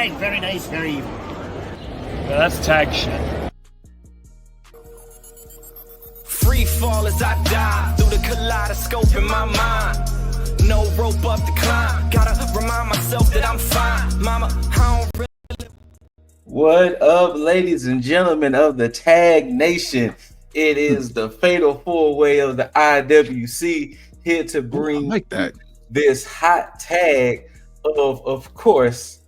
right, very nice, very evil. Yeah, that's tag shit. Free fall as I dive through the kaleidoscope in my mind. No rope up the climb. Gotta remind myself that I'm fine. Mama, I don't really... What up, ladies and gentlemen of the Tag Nation? It is the Fatal 4-Way of the IWC here to bring this hot tag of course.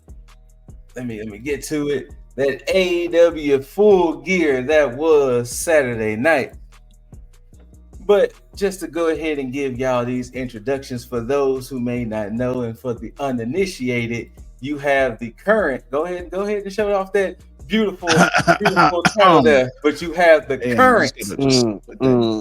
Let me get to it. That AEW Full Gear that was Saturday night. But just to go ahead and give y'all these introductions for those who may not know, and for the uninitiated, you have the current. Go ahead and show off that beautiful title there. But you have the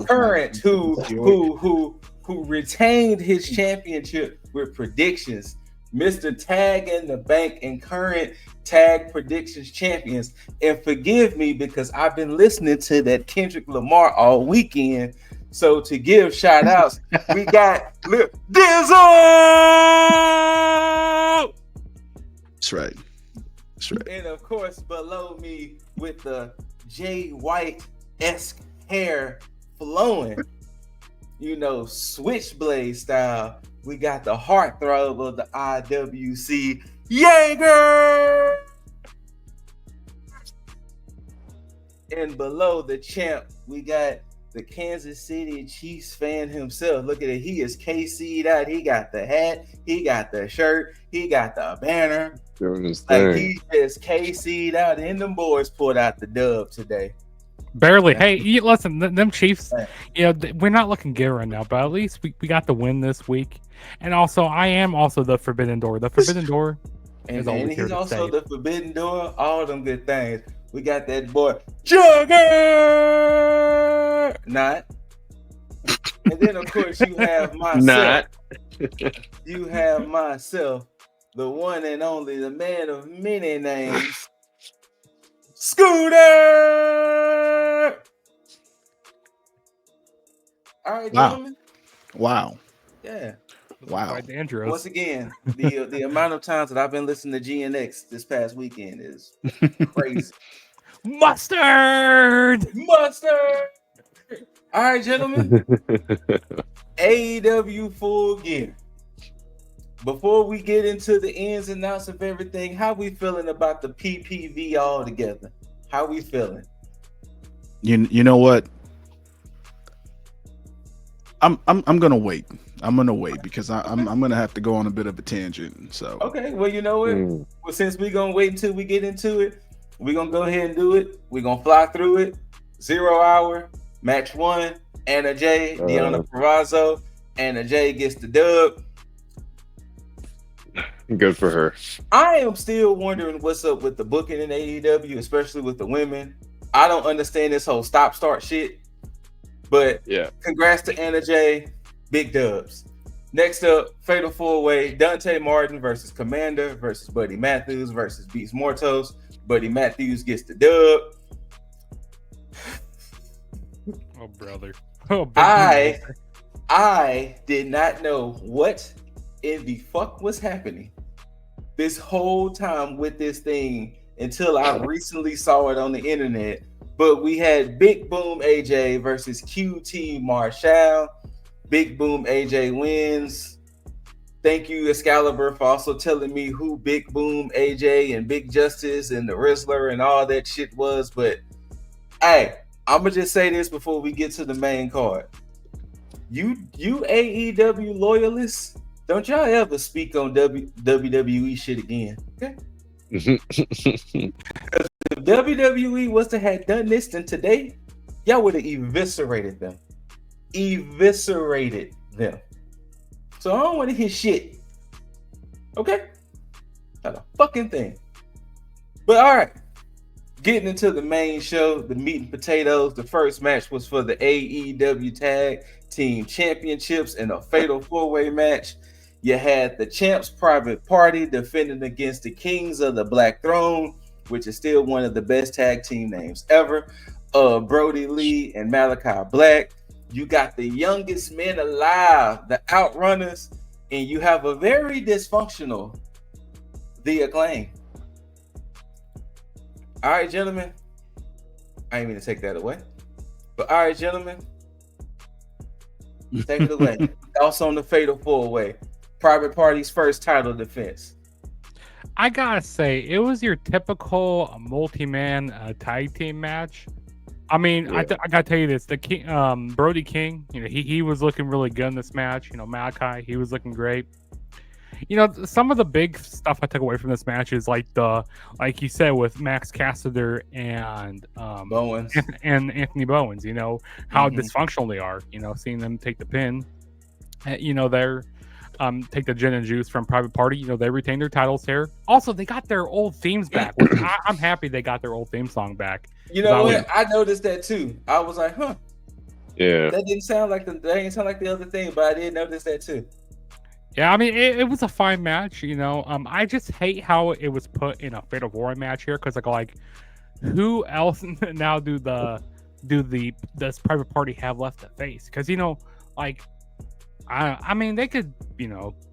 current who retained his championship with predictions. Mr. Tag in the Bank and current Tag Predictions champions. And forgive me because I've been listening to that Kendrick Lamar all weekend. So to give shout outs, we got Lil Dizzle! That's right. And of course, below me with the Jay White-esque hair flowing, switchblade style, we got the heartthrob of the IWC, Jaeger! And below the champ, we got the Kansas City Chiefs fan himself. Look at it. He is KC'd out. He got the hat. He got the shirt. He got the banner. Like he just KC'd out. And them boys pulled out the dub today. Barely. Hey, listen, them Chiefs, we're not looking good right now, but at least we got the win this week. And also, I am also the Forbidden Door. The Forbidden Door is and he's also the Forbidden Door. All of them good things. We got that boy, Juggernaut. And then, of course, you have myself. You have myself, the one and only, the man of many names, Scooter. All right, gentlemen. Wow. Yeah. Wow. Quite dangerous. Once again, the amount of times that I've been listening to GNX this past weekend is crazy. Mustard. All right, gentlemen. AEW Full Gear. Before we get into the ins and outs of everything, how we feeling about the PPV altogether? How we feeling? You know what? I'm gonna wait. I'm gonna wait because I'm gonna have to go on a bit of a tangent. So okay, well, you know what? Well, since we're gonna wait until we get into it, we're gonna go ahead and do it. We're gonna fly through it. 0 hour, match 1, Anna Jay, Deonna Purrazzo. Anna Jay gets the dub. Good for her. I am still wondering what's up with the booking in AEW, especially with the women. I don't understand this whole stop-start shit. But yeah, congrats to Anna Jay. Big dubs. Next up, Fatal 4-Way, Dante Martin versus Commander versus Buddy Matthews versus Beats Mortos. Buddy Matthews gets the dub. Oh, brother. I did not know what in the fuck was happening this whole time with this thing until I recently saw it on the internet. But we had Big Boom AJ versus QT Marshall. Big Boom AJ wins. Thank you, Excalibur, for also telling me who Big Boom AJ and Big Justice and the Rizzler and all that shit was. But hey, I'm gonna just say this before we get to the main card. You AEW loyalists, don't y'all ever speak on WWE shit again, okay? If WWE was to have done this, then today, y'all would have eviscerated them. So I don't want to hear shit. Okay? Not a fucking thing. But all right. Getting into the main show, the meat and potatoes. The first match was for the AEW Tag Team Championships in a fatal 4-way match. You had the Champs Private Party defending against the Kings of the Black Throne, which is still one of the best tag team names ever. Brody Lee and Malachi Black. You got the youngest men alive, the Outrunners, and you have a very dysfunctional The Acclaim. All right, gentlemen. I ain't mean to take that away. But all right, gentlemen. Take it away. Also on the Fatal 4-Way. Private Party's first title defense. I gotta say, it was your typical multi-man tag team match. I mean, I gotta tell you this: the King, Brody King, he was looking really good in this match. Malachi, he was looking great. Some of the big stuff I took away from this match is like you said with Max Cassidy and Bowens and Anthony Bowens. How dysfunctional they are. Seeing them take the pin. They're take the gin and juice from Private Party. They retained their titles here. Also, they got their old themes back. Which I'm happy they got their old theme song back. You know what? I noticed that too. I was like, huh. Yeah. That didn't sound like the other thing, but I did notice that too. Yeah, I mean, it was a fine match, I just hate how it was put in a Fatal 4-Way match here, because like, who else now does Private Party have left to face? Because I mean, they could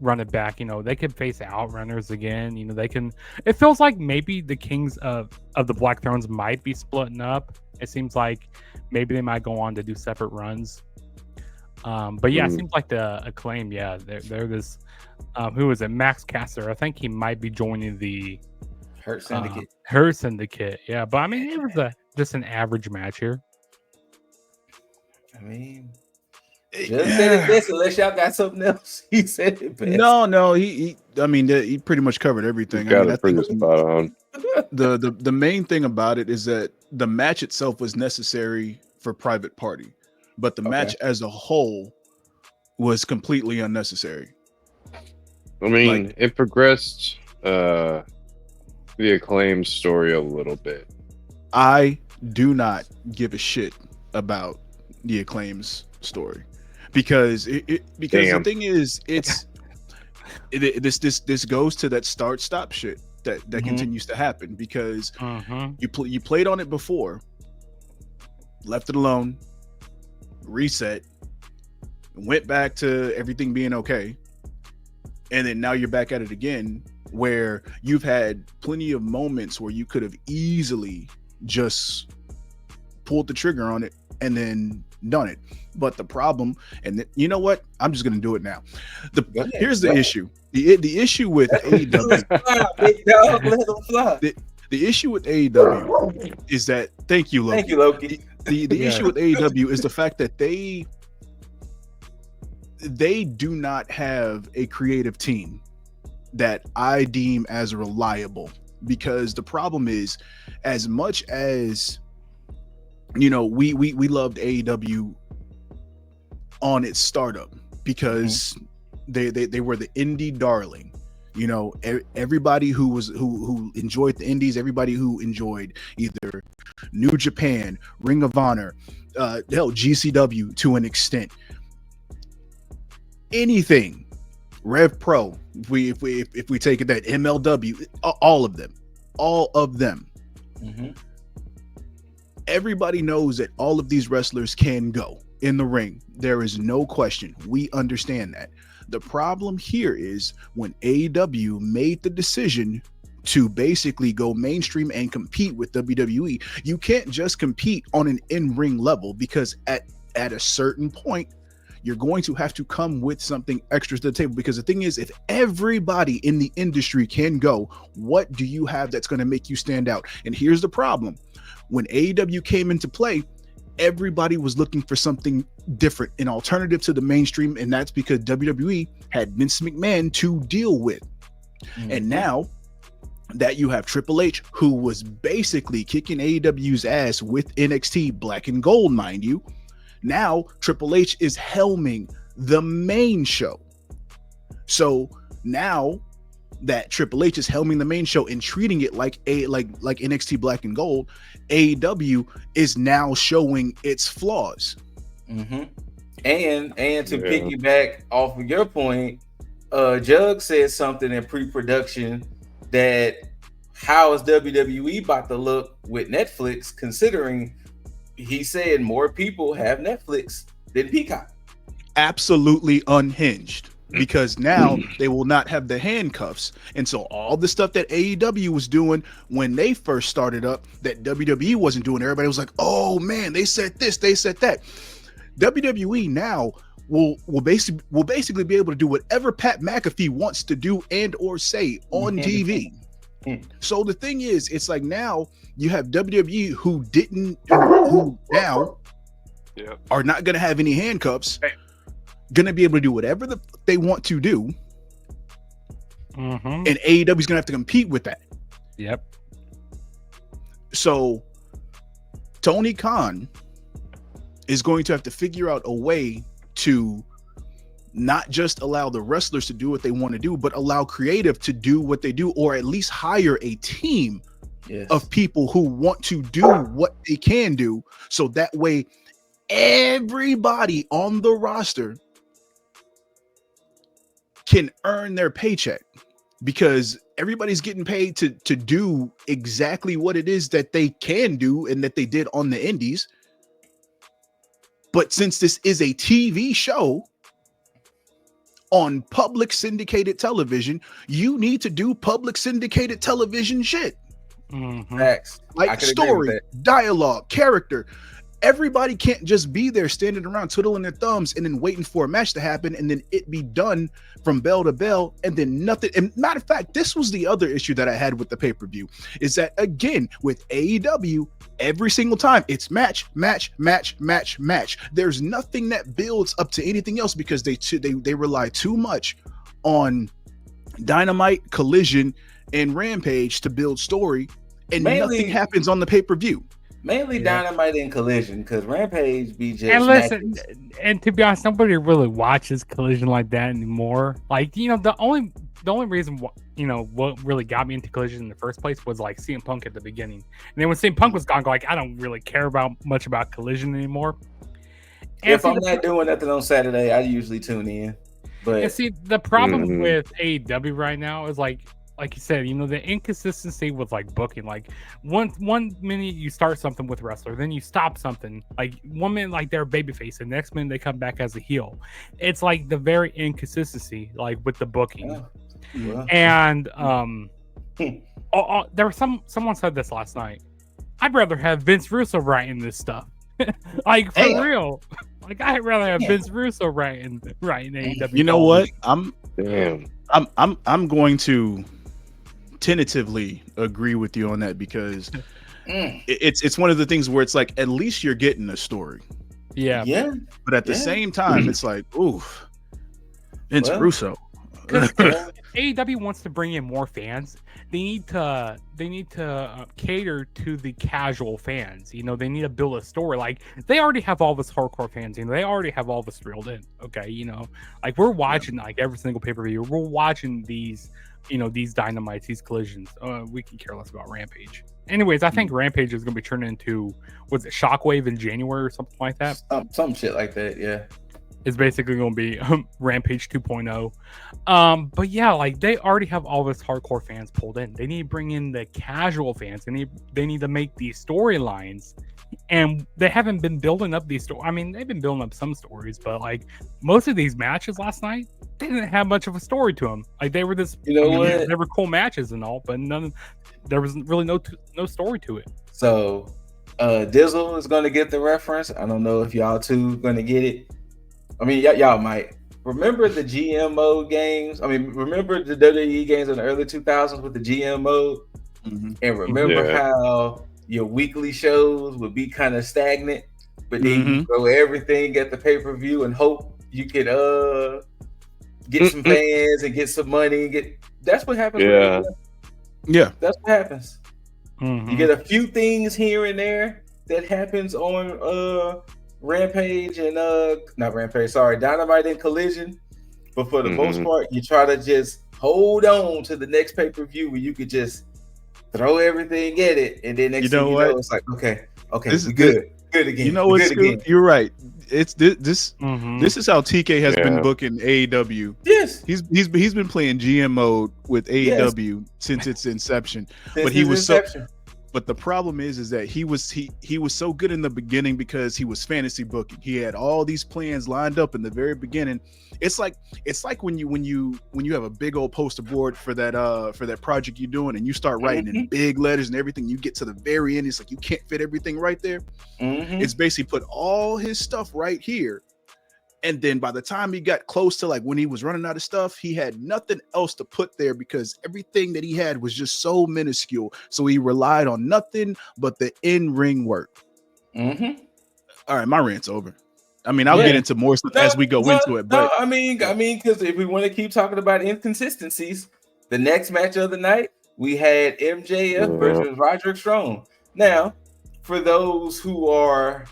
run it back. They could face Outrunners again. They can. It feels like maybe the Kings of the Black Thrones might be splitting up. It seems like maybe they might go on to do separate runs. But yeah, it seems like the Acclaim. Yeah, they're this. Who is it? Max Caster. I think he might be joining the Hurt Syndicate. Hurt Syndicate. Yeah, but I mean, it was just an average match here. I mean, just said it best. Unless y'all got something else, he said it best. No, he pretty much covered everything. I think spot on. The main thing about it is that the match itself was necessary for Private Party, but the match as a whole was completely unnecessary. I mean, it progressed the Acclaim story a little bit. I do not give a shit about the Acclaim's story because the thing is, this goes to that start-stop shit that continues to happen because you played on it before, left it alone, reset, went back to everything being okay, and then now you're back at it again, where you've had plenty of moments where you could have easily just pulled the trigger on it and then done it. But the problem, and you know what? I'm just gonna do it now. Here's the issue. The issue with AEW. The issue with AEW is that thank you, Loki. Thank you, Loki. The issue with AEW is the fact that they do not have a creative team that I deem as reliable, because the problem is, as much as we loved AEW on its startup because they were the indie darling. Everybody who enjoyed the indies, everybody who enjoyed either New Japan, Ring of Honor, GCW to an extent, anything, Rev Pro, if we take it that MLW, all of them. Everybody knows that all of these wrestlers can go in the ring. There is no question. We understand that. The problem here is when AEW made the decision to basically go mainstream and compete with WWE, you can't just compete on an in-ring level, because at a certain point, you're going to have to come with something extra to the table. Because the thing is, if everybody in the industry can go, what do you have that's going to make you stand out? And here's the problem. When AEW came into play, everybody was looking for something different, an alternative to the mainstream, and that's because WWE had Vince McMahon to deal with. And now that you have Triple H, who was basically kicking AEW's ass with NXT Black and Gold, mind you, now Triple H is helming the main show. So now that Triple H is helming the main show and treating it like NXT Black and Gold, AEW is now showing its flaws. And to piggyback off of your point, Jug said something in pre-production that how is WWE about to look with Netflix, considering he said more people have Netflix than Peacock. Absolutely unhinged. because now they will not have the handcuffs. And so all the stuff that AEW was doing when they first started up that WWE wasn't doing, everybody was like, oh man, they said this, they said that. WWE now will basically be able to do whatever Pat McAfee wants to do and or say on TV. So the thing is, it's like now you have WWE who now are not going to have any handcuffs, going to be able to do whatever they want to do, and AEW is going to have to compete with that. Yep. So Tony Khan is going to have to figure out a way to not just allow the wrestlers to do what they want to do, but allow creative to do what they do, or at least hire a team of people who want to do what they can do. So that way, everybody on the roster can earn their paycheck, because everybody's getting paid to do exactly what it is that they can do and that they did on the indies. But since this is a TV show on public syndicated television, you need to do public syndicated television shit. Facts. Like story, dialogue, character. Everybody can't just be there standing around twiddling their thumbs and then waiting for a match to happen and then it be done from bell to bell and then nothing. And matter of fact, this was the other issue that I had with the pay-per-view, is that again, with AEW, every single time it's match. There's nothing that builds up to anything else, because they rely too much on Dynamite, Collision, and Rampage to build story, and nothing happens on the pay-per-view. Mainly Dynamite and Collision, because Rampage be just. And listen, and to be honest, nobody really watches Collision like that anymore. Like, you know, the only reason what really got me into Collision in the first place was like CM Punk at the beginning, and then when CM Punk was gone, like I don't really care much about Collision anymore. And if I'm not doing nothing on Saturday, I usually tune in. But see, the problem with AEW right now is like you said, you know, the inconsistency with like booking. Like one minute you start something with a wrestler, then you stop something. Like 1 minute like they're a babyface, and the next minute they come back as a heel. It's like the very inconsistency, like with the booking. And there was someone said this last night. I'd rather have Vince Russo writing this stuff. Like for real. Like I'd rather have Vince Russo writing AEW. You know what? I'm going to tentatively agree with you on that, because it's one of the things where it's like, at least you're getting a story. Yeah. But at the same time, it's like, oof, Vince Russo. AEW wants to bring in more fans. They need to cater to the casual fans. You know, they need to build a story. Like they already have all this hardcore fans. You know, they already have all this reeled in. Okay, you know, like we're watching like every single pay-per-view. We're watching these, you know, these Dynamites, these Collisions. We can care less about Rampage. Anyways, I think Rampage is going to be turned into, was it Shockwave in January or something like that? Some shit like that, yeah. It's basically going to be Rampage 2.0. But yeah, like they already have all this hardcore fans pulled in. They need to bring in the casual fans. They need to make these storylines, and they haven't been building up these stories. I mean, they've been building up some stories, but like most of these matches last night, they didn't have much of a story to them. Like they were this, what? They were cool matches and all, but there was really no story to it. So Dizzle is going to get the reference. I don't know if y'all two going to get it. I mean, y'all might remember the GM mode games. I mean, remember the WWE games in the early 2000s with the GM mode, and remember how your weekly shows would be kind of stagnant, but then you throw everything at the pay-per-view and hope you could get some fans and get some money. That's what happens. That's what happens. You get a few things here and there that happens on Rampage and Dynamite and Collision, but for the most part, you try to just hold on to the next pay-per-view where you could just throw everything at it, and then next thing you know, it's like okay, this we good again. You know what's good? You're right. It's this is how TK has been booking AEW. Yes, he's been playing GM mode with AEW since its inception. But he was But the problem is that he was so good in the beginning because he was fantasy booking. He had all these plans lined up in the very beginning. It's like when you have a big old poster board for that project you're doing, and you start writing in big letters and everything. You get to the very end, it's like you can't fit everything right there. It's basically put all his stuff right here. And then by the time he got close to like when he was running out of stuff, he had nothing else to put there because everything that he had was just so minuscule. So he relied on nothing but the in-ring work. All right, my rant's over. I mean, I'll get into more stuff as we go into it. But I mean, because if we want to keep talking about inconsistencies, the next match of the night, we had MJF versus Roderick Strong. Now, for those who are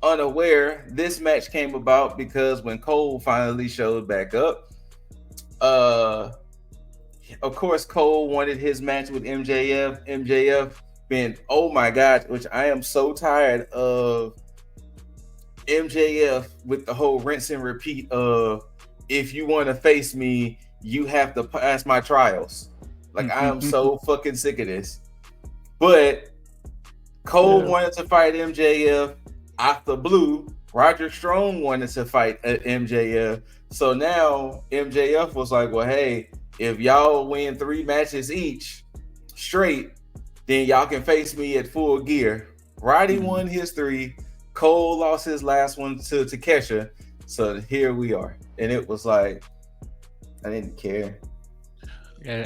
unaware, this match came about because when Cole finally showed back up, of course Cole wanted his match with MJF. MJF been, oh my god, which I am so tired of MJF with the whole rinse and repeat of, if you want to face me, you have to pass my trials. Like, I am so fucking sick of this. But Cole wanted to fight MJF. Out the blue, Roderick Strong wanted to fight MJF. So now MJF was like, well, hey, if y'all win 3 matches each straight, then y'all can face me at Full Gear. Roddy won his 3. Cole lost his last one to Kesha. So here we are. And it was like, I didn't care. I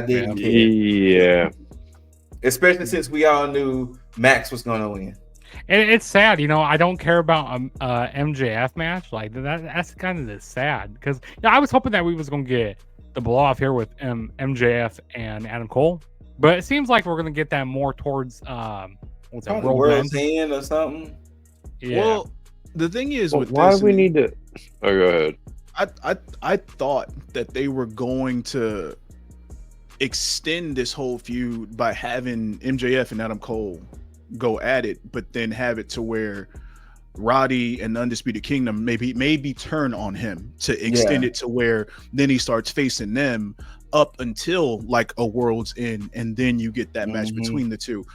didn't care. Yeah. Especially since we all knew Max was going to win. And it's sad, I don't care about MJF match. Like that's kind of sad because I was hoping that we was gonna get the blow off here with MJF and Adam Cole, but it seems like we're gonna get that more towards what's that, World's End or something. Yeah. Well, the thing is, with why this, do we need to? Oh, go ahead. I thought that they were going to extend this whole feud by having MJF and Adam Cole go at it, but then have it to where Roddy and the Undisputed Kingdom maybe turn on him to extend it to where then he starts facing them up until like a World's End, and then you get that match between the two.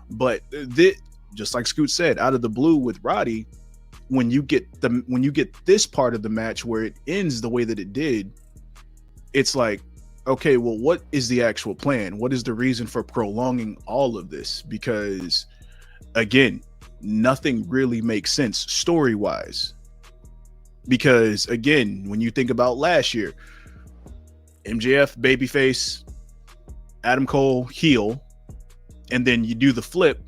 But just like Scoot said, out of the blue with Roddy, when you get this part of the match where it ends the way that it did, it's like, okay, well, what is the actual plan? What is the reason for prolonging all of this? Because again, nothing really makes sense story-wise. Because again, when you think about last year, MJF babyface, Adam Cole heel, and then you do the flip,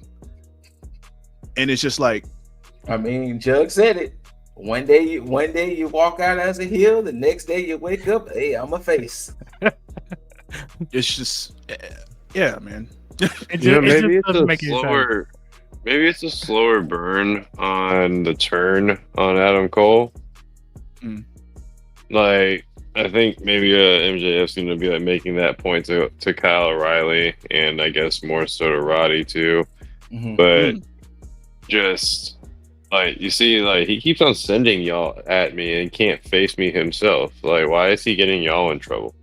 and it's just like, I mean, Jug said it. One day you walk out as a heel, the next day you wake up, hey, I'm a face. It's just, yeah, man. Maybe it's a slower burn on the turn on Adam Cole. Like, I think maybe MJF's going to be like making that point to Kyle O'Reilly, and I guess more so to Roddy too. But just like, you see, like, he keeps on sending y'all at me and can't face me himself. Like, why is he getting y'all in trouble?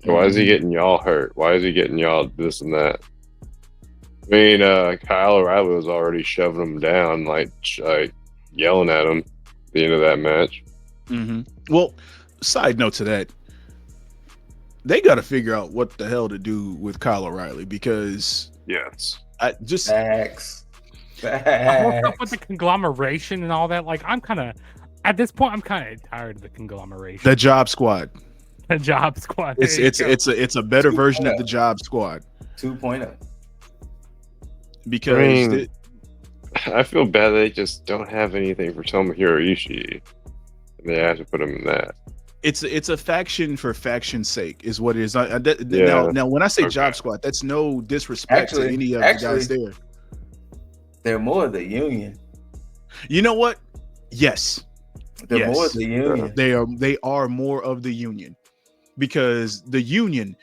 Why is he getting y'all hurt? Why is he getting y'all this and that? I mean, Kyle O'Reilly was already shoving him down, like yelling at him at the end of that match. Well, side note to that, they got to figure out what the hell to do with Kyle O'Reilly, because I just Facts. Up with the conglomeration and all that. Like, at this point, I'm kind of tired of the conglomeration. The Job Squad. The Job Squad. It's a better version of the Job Squad 2.0. Because I feel bad they just don't have anything for Tomohiro Ishii. They have to put him in that. It's a faction for faction's sake is what it is. Now, when I say Job Squad, that's no disrespect to any of the guys there. They're more of the union. You know what? Yes. They're more of the union. They are more of the union, because the union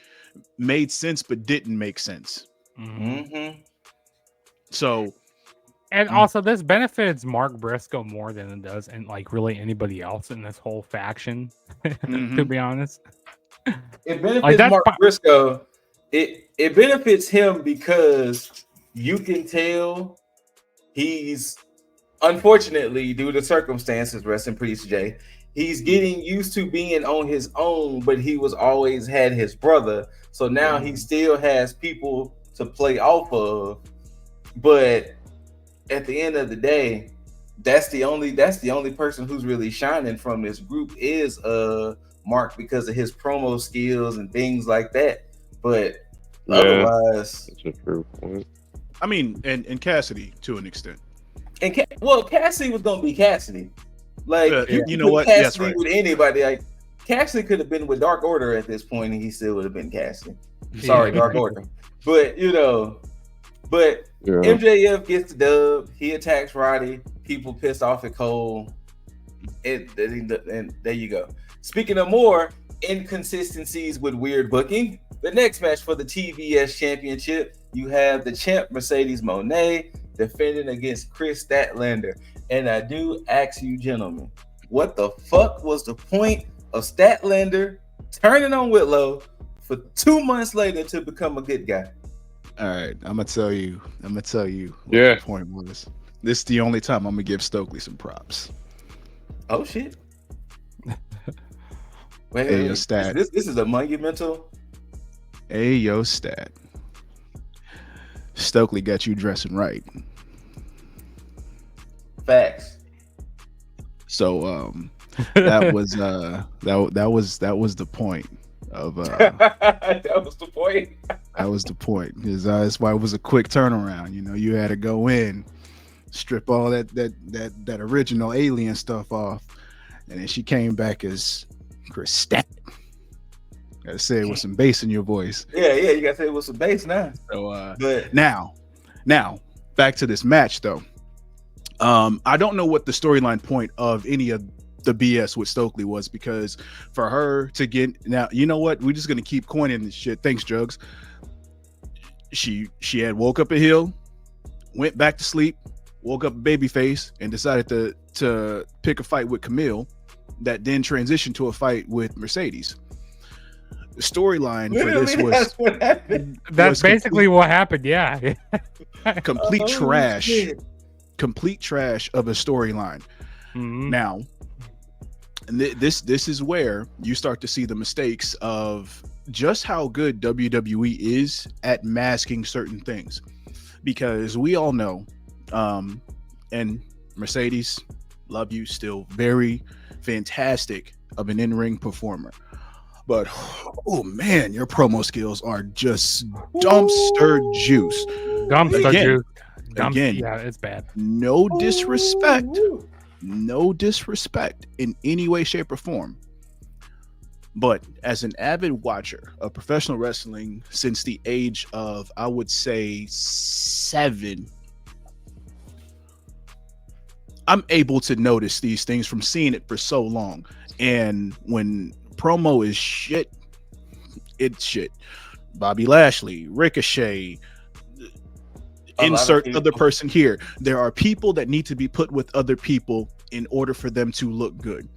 made sense but didn't make sense. So, and also this benefits Mark Briscoe more than it does, and like really anybody else in this whole faction. To be honest, it benefits Mark Briscoe. It benefits him because you can tell he's, unfortunately, due to circumstances, rest in peace, Jay, he's getting used to being on his own, but he was always had his brother. So now he still has people to play off of. But at the end of the day, that's the only person who's really shining from this group is Mark, because of his promo skills and things like that. But otherwise, that's a true point. I mean, and Cassidy to an extent. And Cassidy was gonna be Cassidy. Like you know what? Cassidy That's right. with anybody. Like Cassidy could have been with Dark Order at this point, and he still would have been Cassidy. Sorry, Dark Order. But MJF gets the dub. He attacks Roddy. People pissed off at Cole. And there you go. Speaking of more inconsistencies with weird booking, the next match for the TBS Championship, you have the champ Mercedes Moné defending against Chris Statlander. And I do ask you, gentlemen, what the fuck was the point of Statlander turning on Whitlow for 2 months later to become a good guy? All right, I'm gonna tell you what the point was. This is the only time I'm gonna give Stokely some props. Oh shit. Wait, Stat. This is a monumental. Hey, yo, Stat. Stokely got you dressing right. Facts. So that was that was the point of that was the point. That was the point, because that's why it was a quick turnaround. You know, you had to go in, strip all that original alien stuff off, and then she came back as Chris Stat. Gotta say it with some bass in your voice. Yeah, you gotta say it with some bass now. So but now back to this match though. I don't know what the storyline point of any of the BS with Stokely was, because for her to get, now you know what, we're just gonna keep coining this shit. Thanks, Jugs. She had woke up a heel, went back to sleep, woke up a babyface, and decided to pick a fight with Camille, that then transitioned to a fight with Mercedes. The storyline for this was that's basically what happened. Yeah. complete trash. Complete trash of a storyline. Mm-hmm. Now, and this is where you start to see the mistakes of just how good WWE is at masking certain things, because we all know, and Mercedes, love you, still very fantastic of an in-ring performer, but oh man, your promo skills are just dumpster juice. Dumpster juice. Again, yeah, it's bad. No disrespect in any way, shape, or form. But as an avid watcher of professional wrestling since the age of, I would say, 7, I'm able to notice these things from seeing it for so long. And when promo is shit, it's shit. Bobby Lashley, Ricochet, insert other person here. There are people that need to be put with other people in order for them to look good.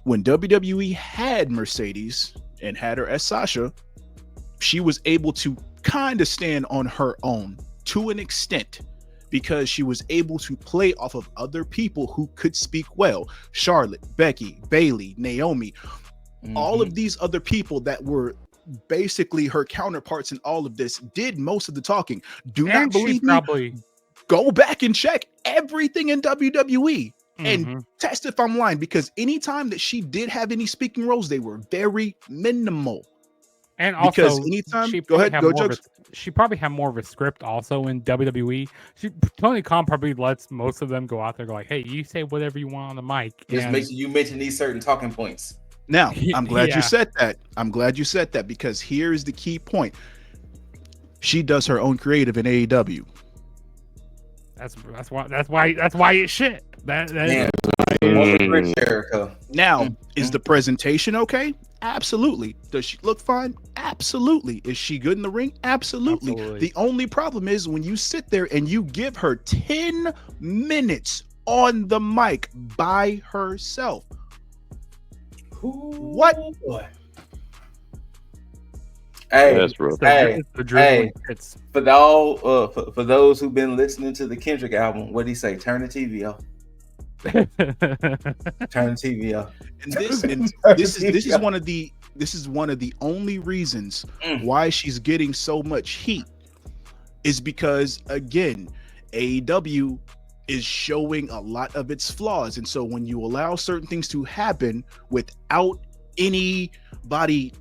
When WWE had Mercedes and had her as Sasha, she was able to kind of stand on her own to an extent, because she was able to play off of other people who could speak well. Charlotte, Becky, Bayley, Naomi, all of these other people that were basically her counterparts in all of this did most of the talking. Do not believe me? Go back and check everything in WWE and test if I'm lying, because anytime that she did have any speaking roles, they were very minimal. And also, because anytime, go ahead, go Jugs. She probably had more of a script also in WWE. Tony Khan probably lets most of them go out there, go like, "Hey, you say whatever you want on the mic." Just make sure you mention these certain talking points. Now, I'm glad you said that. I'm glad you said that, because here is the key point. She does her own creative in AEW. That's why it's shit. Now, is the presentation okay? Absolutely. Does she look fine? Absolutely. Is she good in the ring? Absolutely. The only problem is when you sit there and you give her 10 minutes on the mic by herself. What? Hey, That's rough. hey, The drizzling hey. hits. For all for those who've been listening to the Kendrick album, what did he say? Turn the TV off. Turn the TV off. And this is one of the only reasons why she's getting so much heat is because, again, AEW is showing a lot of its flaws, and so when you allow certain things to happen without anybody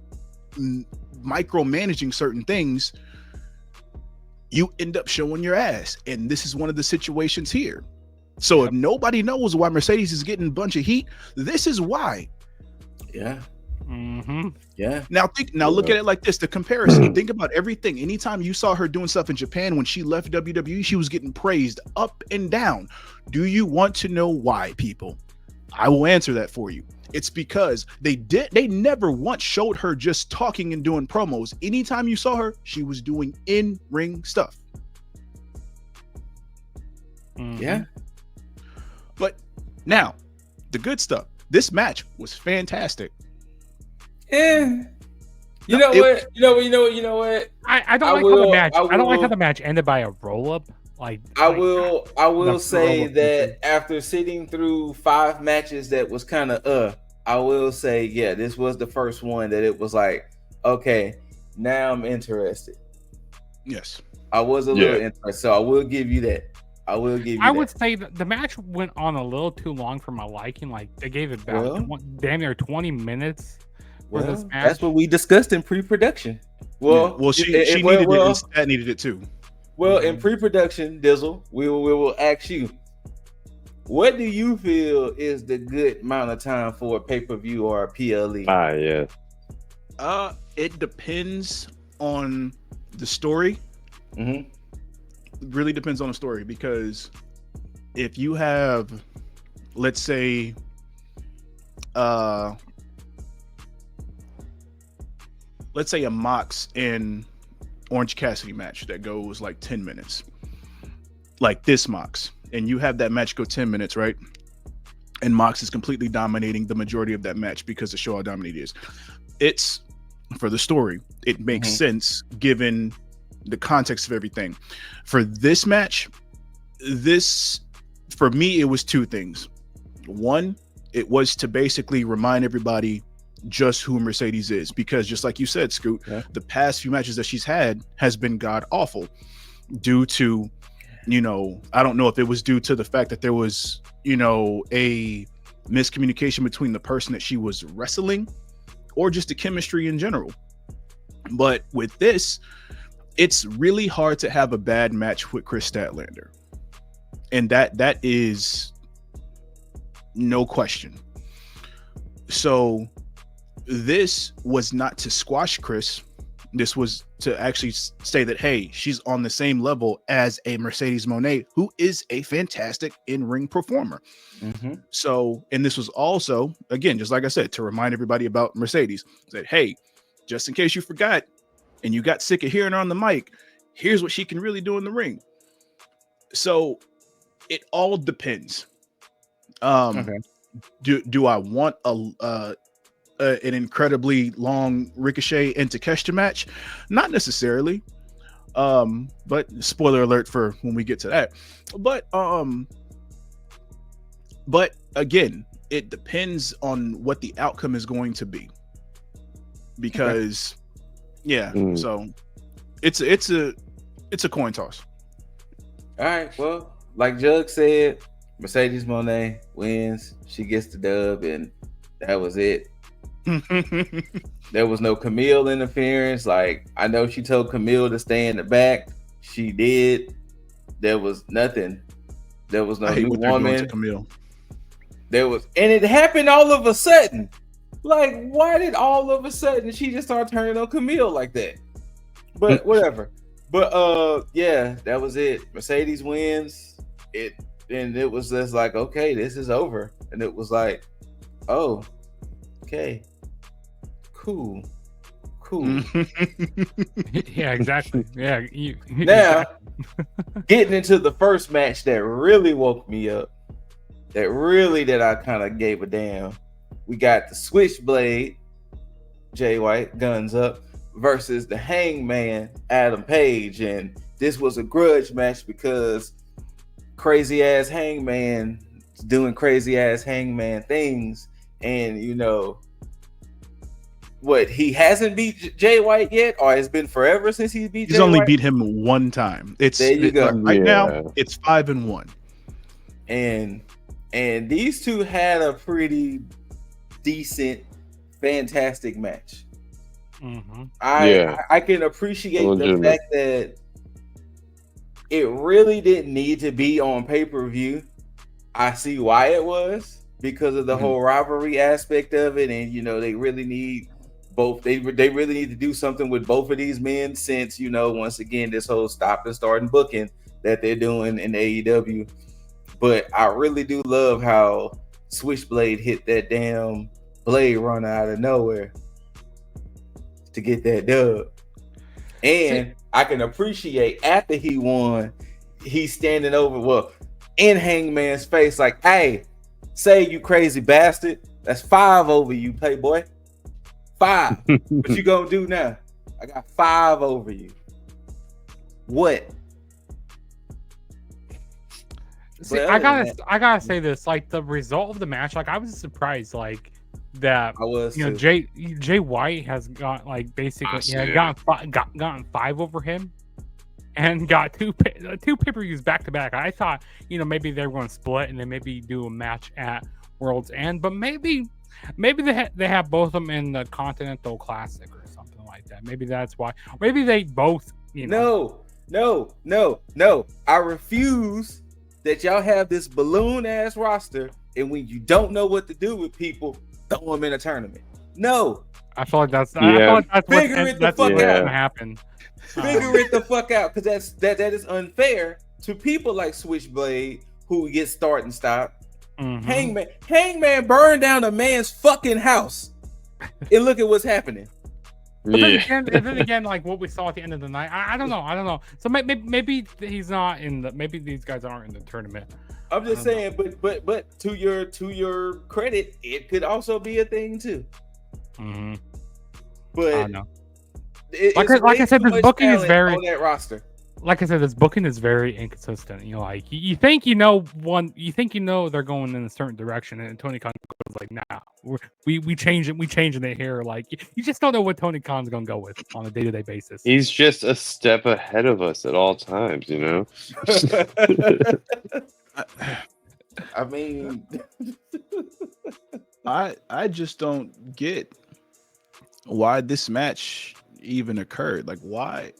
micromanaging certain things, you end up showing your ass. And this is one of the situations here. So if nobody knows why Mercedes is getting a bunch of heat, this is why. Yeah. Mm-hmm. Yeah. Now look at it like this, the comparison. Think about everything. Anytime you saw her doing stuff in Japan when she left WWE, she was getting praised up and down. Do you want to know why, people? I will answer that for you. It's because they never once showed her just talking and doing promos. Anytime you saw her, she was doing in-ring stuff. Mm-hmm. Yeah. But now, the good stuff. This match was fantastic. Yeah. You know what? I don't like how the match. I don't like how the match ended by a roll up. I will say that after sitting through 5 matches that was kind of I will say, yeah, this was the first one that it was like, okay, now I'm interested. Yes. I was a little interested, so I will give you that. I would say that the match went on a little too long for my liking. Like they gave it about damn near 20 minutes for this match. That's what we discussed in pre-production. She needed it and Stat needed it too. Well, in pre-production, Dizzle, we will ask you, what do you feel is the good amount of time for a pay-per-view or a PLE? Yeah. It depends on the story. Mm-hmm. It really depends on the story, because if you have, let's say, a Mox and Orange Cassidy match that goes like 10 minutes, like this Mox, and you have that match go 10 minutes, right? And Mox is completely dominating the majority of that match because of show how dominant it is. It's for the story. It makes sense given the context of everything. For this match, for me, it was 2 things. One, it was to basically remind everybody just who Mercedes is, because just like you said, Scoot, the past few matches that she's had has been god awful due to, I don't know if it was due to the fact that there was, a miscommunication between the person that she was wrestling or just the chemistry in general. But with this, it's really hard to have a bad match with Chris Statlander. And that is no question. So this was not to squash Chris. This was to actually say that, hey, she's on the same level as a Mercedes Moné, who is a fantastic in-ring performer. So, and this was also, again, just like I said, to remind everybody about Mercedes, that, hey, just in case you forgot and you got sick of hearing her on the mic, here's what she can really do in the ring. So it all depends. Do I want an incredibly long Ricochet and Takeshita match? Not necessarily. But spoiler alert for when we get to that. But again, it depends on what the outcome is going to be. Because so it's a coin toss. All right, well, like Jug said, Mercedes Moné wins. She gets the dub, and that was it. There was no Camille interference. Like, I know she told Camille to stay in the back. She did. There was nothing. There was no new woman. Camille. There was, and it happened all of a sudden. Like, why did all of a sudden she just start turning on Camille like that? But whatever. But yeah, that was it. Mercedes wins. And it was just like, okay, this is over. And it was like, oh, okay. Cool. Yeah, exactly. Yeah. Now, getting into the first match that really woke me up, that I kind of gave a damn. We got the Switchblade, Jay White, Guns Up, versus the Hangman Adam Page, and this was a grudge match because crazy ass Hangman doing crazy ass Hangman things, and you know what, he hasn't beat Jay White yet, or it's been forever since he beat. He's Jay only White? beat him one time. There you go. Right now, it's 5-1, and these two had a pretty decent, fantastic match. Mm-hmm. I can appreciate the fact that it really didn't need to be on pay-per-view. I see why it was, because of the whole rivalry aspect of it, and you know they really need both. They really need to do something with both of these men, since you know once again this whole stop and start and booking that they're doing in AEW. But I really do love how Switchblade hit that damn Blade Runner out of nowhere to get that dub. And I can appreciate after he won, he's standing over, in Hangman's face, like, hey, say you crazy bastard. That's 5 over you, Playboy. 5. What you gonna do now? I got 5 over you. What? See, I gotta say this, like the result of the match, like I was surprised, like that. I was, you know, Jay White has got like basically gotten 5 over him, and got two pay-per-views back to back. I thought, you know, maybe they were going to split and then maybe do a match at World's End, but maybe they have both of them in the Continental Classic or something like that. Maybe that's why. Maybe they both, you know. No. I refuse that y'all have this balloon ass roster, and when you don't know what to do with people, throw them in a tournament. No. I feel like that's what's gonna happen. Figure it the fuck out, because that is unfair to people like Switchblade, who get start and stop. Mm-hmm. Hangman burned down a man's fucking house, and look at what's happening. But then again, like what we saw at the end of the night, I don't know. So maybe he's not in the. Maybe these guys aren't in the tournament. I'm just saying, but to your credit, it could also be a thing too. Mm-hmm. But I don't know. Like I said, this booking is very on that roster. Like I said, this booking is very inconsistent. You know, like you think they're going in a certain direction, and Tony Khan goes like, "Nah, we changing it here." Like you just don't know what Tony Khan's gonna go with on a day-to-day basis. He's just a step ahead of us at all times, you know. I mean, I just don't get why this match even occurred. Like, why?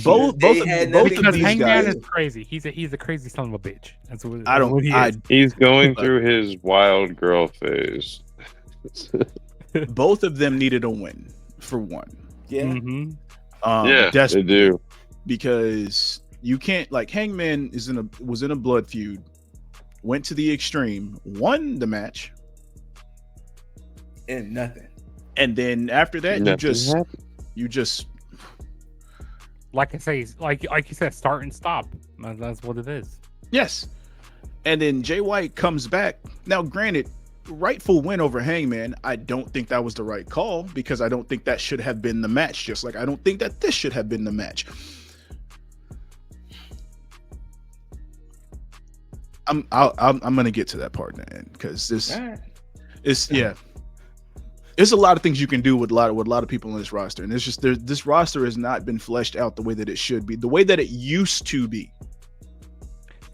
Both of these Hangman guys is crazy. He's a crazy son of a bitch. That's what he's going through his wild girl phase. Both of them needed a win for one. Yeah. Mm-hmm. They do, because you can't, like, Hangman was in a blood feud, went to the Extreme, won the match, and nothing. And then after that, you just like I say, like you said, start and stop. That's what it is. Yes. And then Jay White comes back. Now, granted, rightful win over Hangman. I don't think that was the right call, because I don't think that should have been the match. Just like I don't think that this should have been the match. I'm gonna get to that part in the end, because there's a lot of things you can do with a lot of people in this roster, and it's just this roster has not been fleshed out the way that it should be, the way that it used to be,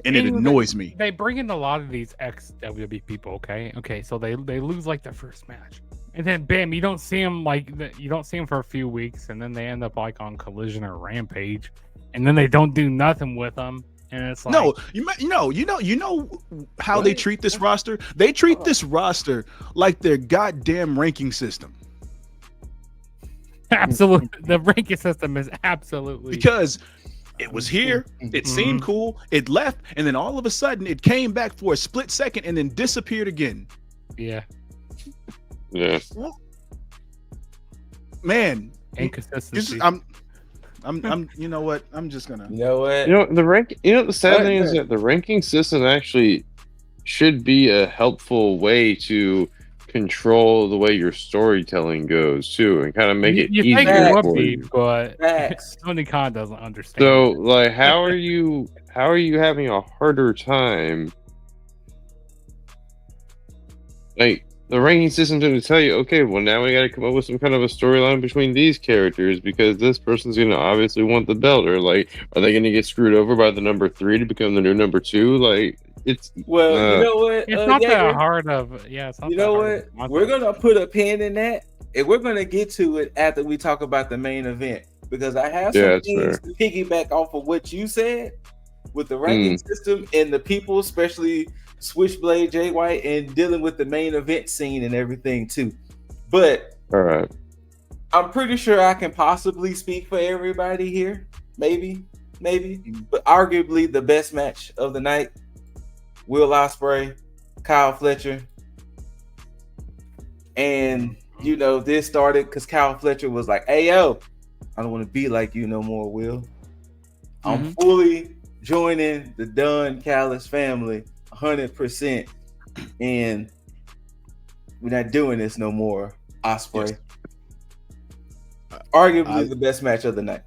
and it annoys me. They bring in a lot of these ex WWE people. Okay, so they lose like their first match, and then bam, you don't see them for a few weeks, and then they end up like on Collision or Rampage, and then they don't do nothing with them. And it's like, no, you know how they treat this roster? They treat this roster like their goddamn ranking system. Absolutely. The ranking system is absolutely, because it was here, it seemed cool, it left, and then all of a sudden it came back for a split second and then disappeared again. Yeah. Man, inconsistency. I'm you know what? I'm just gonna. You know what? The sad thing is that the ranking system actually should be a helpful way to control the way your storytelling goes too, and kind of make it you think easier it would for be, you. but Facts. Tony Khan doesn't understand. So, like, how are you having a harder time? Like, the ranking system's going to tell you, okay, well, now we got to come up with some kind of a storyline between these characters because this person's going to obviously want the belt. Or, like, are they going to get screwed over by the number 3 to become the new number 2? Like, it's... Well, you know what? It's not Jaeger, that hard of... Yeah, it's not you that know hard what? We're going to put a pin in that, and we're going to get to it after we talk about the main event. Because I have some things to piggyback off of what you said with the ranking system and the people, especially Switchblade, Jay White, and dealing with the main event scene and everything too. But all right, I'm pretty sure I can possibly speak for everybody here. Maybe, but arguably the best match of the night: Will Ospreay, Kyle Fletcher, and you know this started because Kyle Fletcher was like, "Hey yo, I don't want to be like you no more, Will. I'm fully joining the Don Callis family 100%, and we're not doing this no more, Ospreay." Yes. Arguably the best match of the night.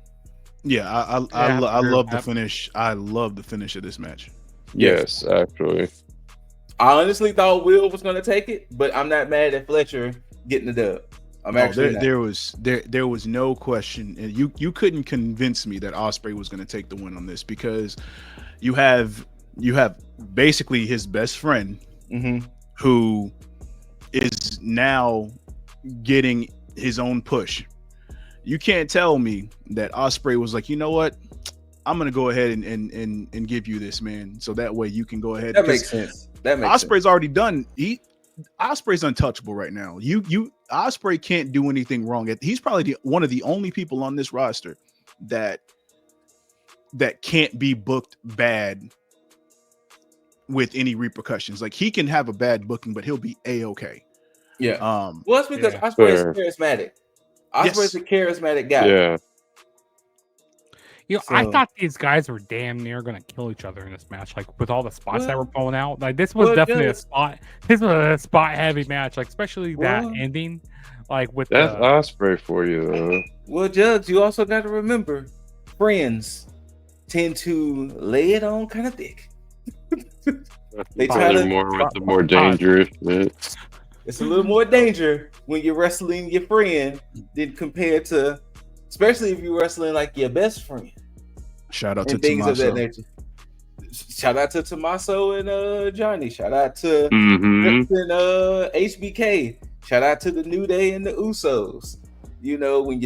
Yeah, I love the finish. I love the finish of this match. Yes, actually. I honestly thought Will was going to take it, but I'm not mad at Fletcher getting the dub. There was no question, and you couldn't convince me that Ospreay was going to take the win on this because you have basically his best friend who is now getting his own push. You can't tell me that Ospreay was like, you know what, I'm going to go ahead and give you this, man, so that way you can go ahead. That makes sense. Ospreay's already done. Ospreay's untouchable right now. Ospreay can't do anything wrong. He's probably one of the only people on this roster that can't be booked bad with any repercussions. Like, he can have a bad booking, but he'll be A-okay. Yeah. Well, it's because Ospreay's charismatic. Ospreay's a charismatic guy. Yeah. You know, I thought these guys were damn near going to kill each other in this match. Like, with all the spots that were pulling out, like this was definitely a spot. This was a spot heavy match, like especially that ending. Like with that's Ospreay for you, though. Well, Jugs, you also got to remember, friends tend to lay it on kind of thick. They try to more with the more dangerous bit. It's a little more danger when you're wrestling your friend than compared to, especially if you're wrestling like your best friend. Shout out and to things Tommaso. of that nature. Shout out to Tommaso and Johnny. Shout out to and HBK. Shout out to the New Day and the Usos. You know, when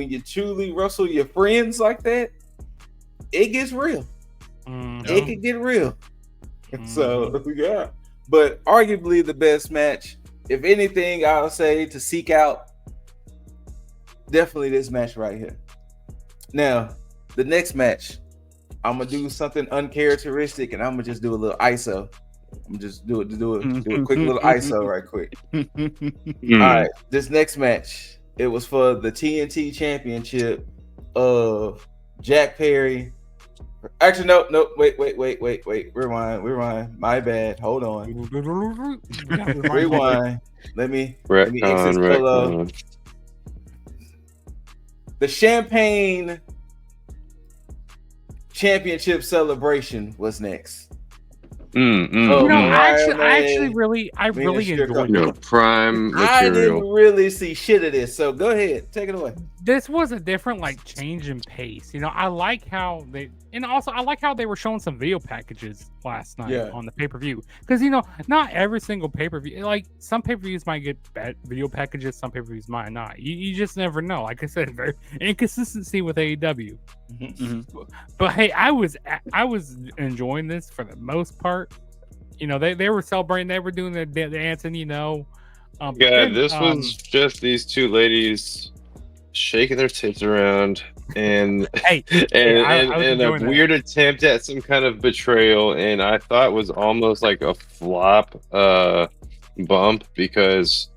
you truly wrestle your friends like that, it gets real. It can get real. So yeah, but arguably the best match. If anything, I'll say to seek out, definitely this match right here. Now, the next match, I'm gonna do something uncharacteristic, and I'm gonna just do a little ISO. I'm gonna just do a quick little ISO right quick. All right, this next match, it was for the TNT Championship of Jack Perry. Actually, no, wait. Rewind. My bad. Hold on. Rewind. Let me exit solo. The Champagne Championship celebration was next. I actually really enjoyed it. Prime material. I didn't really see shit of this, so go ahead, take it away. This was a different change in pace. You know, I like how they were showing some video packages last night on the pay-per-view, because you know, not every single pay-per-view, like some pay-per-views might get bad video packages, some pay-per-views might not. You just never know. Like I said, very inconsistency with AEW. But hey, I was enjoying this for the most part. You know, they were celebrating, they were doing the dancing, you know. This was just these two ladies shaking their tits around and a weird attempt at some kind of betrayal, and I thought was almost like a flop bump because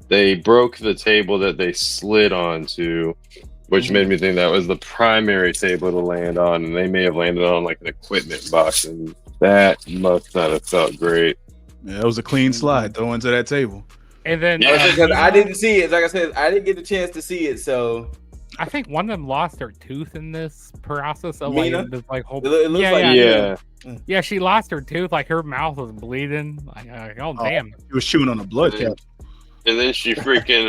they broke the table that they slid onto, which made me think that was the primary table to land on, and they may have landed on like an equipment box, and that must not have felt great. Yeah, it was a clean slide throw into that table. And then because I didn't see it. Like I said, I didn't get the chance to see it. So I think one of them lost her tooth in this process of Mina? this like whole. It looks like Yeah. Yeah, she lost her tooth. Like her mouth was bleeding. Like, oh damn. She was chewing on a blood cap. And then she freaking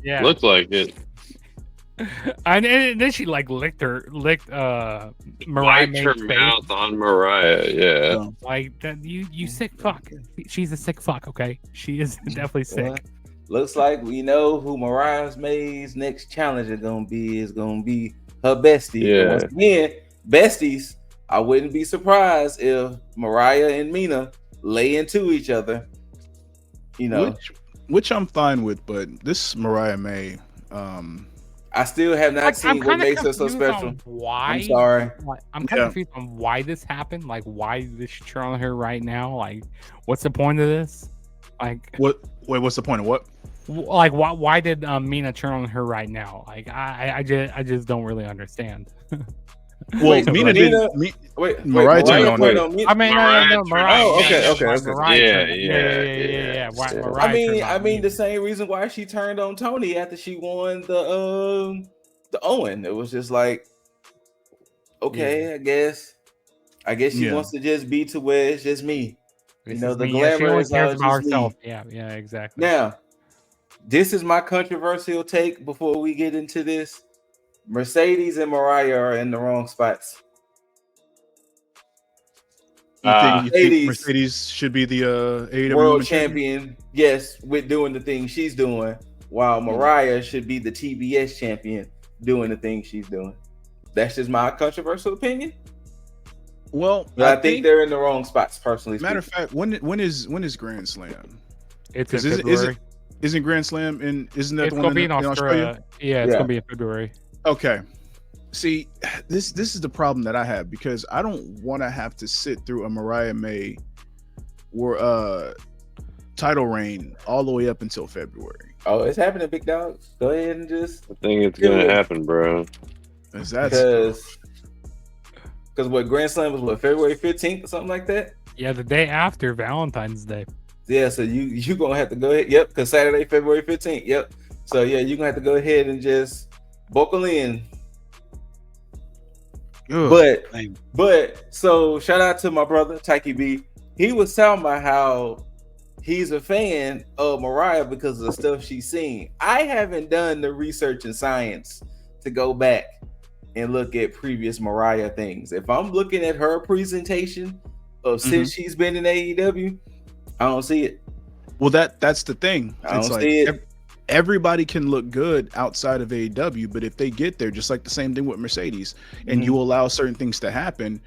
Yeah. looked like it. And then she like licked Mariah Wiped her May's face. mouth on Mariah. Yeah. Like that, you sick fuck. She's a sick fuck. Okay, she is definitely sick. Well, looks like we know who Mariah May's next challenge is gonna be. Is gonna be her bestie. Yeah. Once again, besties. I wouldn't be surprised if Mariah and Mina lay into each other. You know, which I'm fine with, but this Mariah May, I still have not seen what makes her so special. Why? I'm sorry. I'm kind of confused on why this happened. Like, why this should turn on her right now? Like, what's the point of this? Like, what? Wait, what's the point of what? Like, why did Mina turn on her right now? Like, I just don't really understand. Well, Wait, Mina didn't. Mariah turned on her. I mean, no, Mariah. Oh, okay. Yeah. Why, Mariah I mean, the same reason why she turned on Tony after she won the Owen. It was just like, okay, I guess she wants to just be to where it's just me. You know, the glamour is all just me. Yeah, exactly. Now, this is my controversial take before we get into this. Mercedes and Mariah are in the wrong spots. You think Mercedes should be the AEW World Champion? Yes, with doing the thing she's doing, while Mariah should be the TBS champion doing the thing she's doing. That's just my controversial opinion. Well, but I think they're in the wrong spots, personally. Matter of fact, when is Grand Slam? It's in February. Isn't Grand Slam isn't that it's the gonna one be in Australia? Yeah, it's gonna be in February. Okay. See, this is the problem that I have, because I don't want to have to sit through a Mariah May or title reign all the way up until February. Oh, it's happening, big dogs. Go ahead and just. I think it's gonna happen, bro. Because what, Grand Slam was what, February 15th or something like that? Yeah, the day after Valentine's Day. Yeah, so you gonna have to go ahead. Yep, because Saturday, February 15th. Yep. So yeah, you're gonna have to go ahead and just buckle in. Ugh, but so shout out to my brother Tyke B. He was talking about how he's a fan of Mariah because of the stuff she's seen. I haven't done the research and science to go back and look at previous Mariah things. If I'm looking at her presentation of since she's been in AEW, I don't see it. Well, that's the thing. I don't see it. Everybody can look good outside of AEW, but if they get there, just like the same thing with Mercedes, and you allow certain things to happen,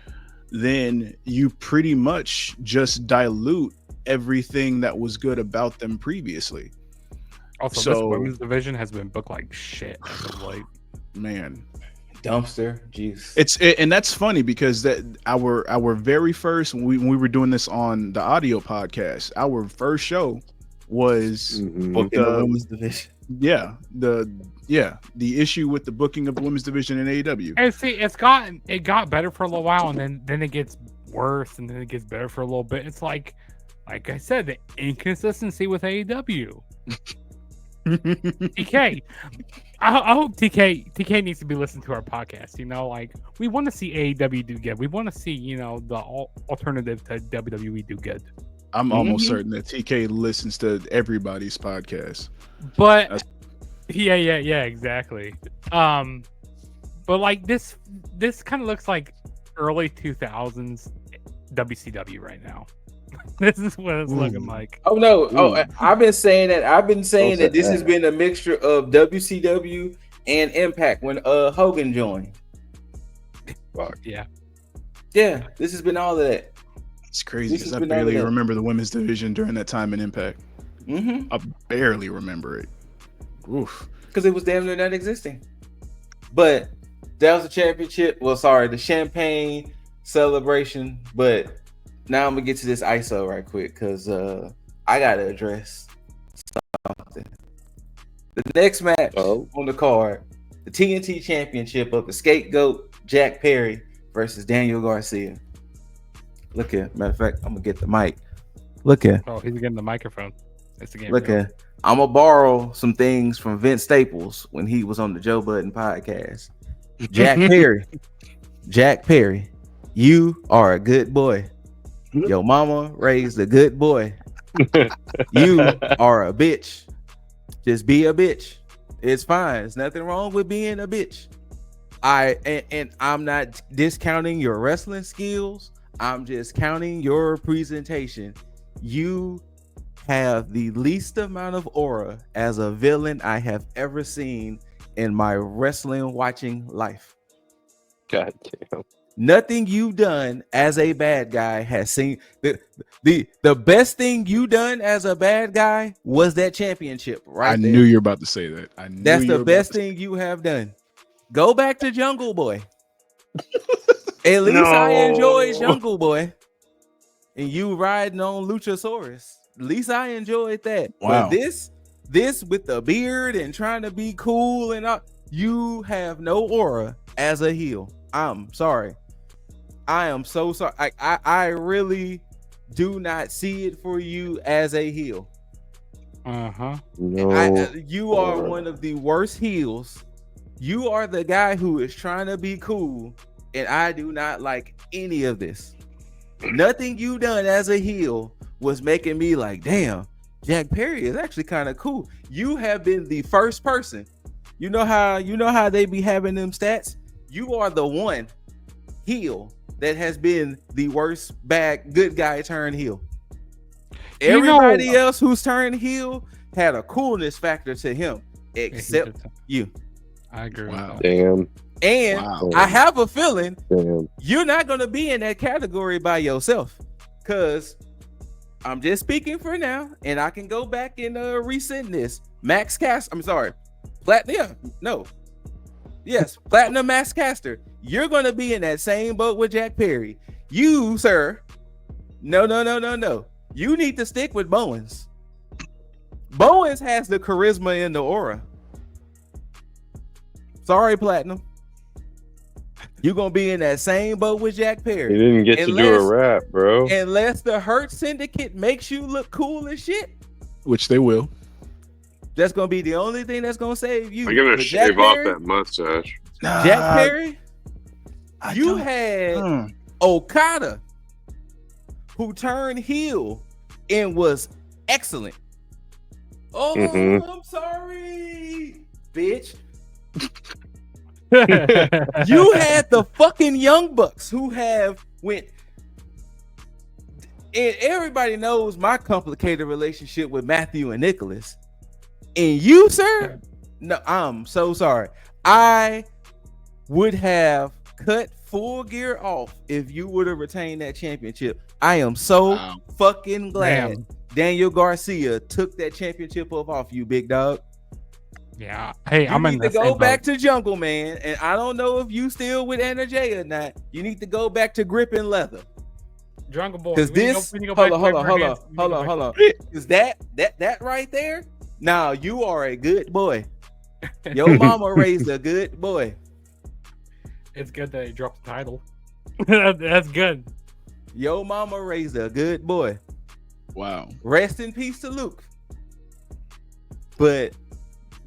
then you pretty much just dilute everything that was good about them previously. Also, this women's division has been booked like shit. Like, man, dumpster juice. And that's funny because that our very first when we were doing this on the audio podcast, our first show was the women's division. The issue with the booking of the women's division in AEW. And see, it got better for a little while, and then it gets worse, and then it gets better for a little bit. It's like I said, the inconsistency with AEW. TK, I hope TK needs to be listening to our podcast. You know, like, we want to see AEW do good. We want to see, you know, the alternative to WWE do good. I'm almost certain that TK listens to everybody's podcast. But yeah, exactly. But like this kind of looks like early 2000s WCW right now. This is what it's looking like. Oh no! Oh, I've been saying that this has been a mixture of WCW and Impact when Hogan joined. Yeah. This has been all of that. It's crazy because I barely remember the women's division during that time in Impact. I barely remember it. Oof. Because it was damn near not existing. But that was the championship. Well, sorry, the champagne celebration. But now I'm gonna get to this ISO right quick because I gotta address something. The next match on the card, the TNT Championship of the Scapegoat Jack Perry versus Daniel Garcia. Look here. Matter of fact, I'm gonna get the mic. Look here. Oh, he's getting the microphone. It's the game. Look, I'm gonna borrow some things from Vince Staples when he was on the Joe Budden podcast. Jack Perry, you are a good boy. Your mama raised a good boy. You are a bitch. Just be a bitch. It's fine. There's nothing wrong with being a bitch. And I'm not discounting your wrestling skills. I'm just counting your presentation. You have the least amount of aura as a villain I have ever seen in my wrestling watching life. God damn. Nothing you've done as a bad guy has seen the best thing you done as a bad guy was that championship, right? I knew you were about to say that. That's the best thing you have done. Go back to Jungle Boy. At least I enjoyed Jungle Boy. And you riding on Luchasaurus. At least I enjoyed that. Wow. But this with the beard and trying to be cool and all, you have no aura as a heel. I'm sorry. I am so sorry. I really do not see it for you as a heel. No. You are one of the worst heels. You are the guy who is trying to be cool, and I do not like any of this. Nothing you done as a heel was making me like, damn, Jack Perry is actually kind of cool. You have been the first person. You know how they be having them stats? You are the one heel that has been the worst good guy turned heel. Everybody else who's turned heel had a coolness factor to him, except you. I agree. Wow. Damn. And I have a feeling you're not going to be in that category by yourself, because I'm just speaking for now, and I can go back and resend this. Platinum Max Caster. You're going to be in that same boat with Jack Perry. You, sir. No. You need to stick with Bowens. Bowens has the charisma and the aura. Sorry, Platinum. You're going to be in that same boat with Jack Perry. He didn't get to do a rap, bro. Unless the Hurt Syndicate makes you look cool as shit. Which they will. That's going to be the only thing that's going to save you. I'm going to shave off that mustache. Jack Perry, you had Okada, who turned heel and was excellent. Oh, I'm sorry, bitch. You had the fucking Young Bucks who went, and everybody knows my complicated relationship with Matthew and Nicholas. And you, sir, no, I'm so sorry. I would have cut Full Gear off if you would have retained that championship. I am so fucking glad Daniel Garcia took that championship off you, big dog. Yeah. Hey, I'm in the same boat. You need to go back to Jungle Man, and I don't know if you still with Anna Jay or not. You need to go back to gripping leather. Jungle Boy. Because this, hold on. Because that right there, now you are a good boy. Your mama raised a good boy. It's good that he dropped the title. That's good. Your mama raised a good boy. Wow. Rest in peace to Luke. But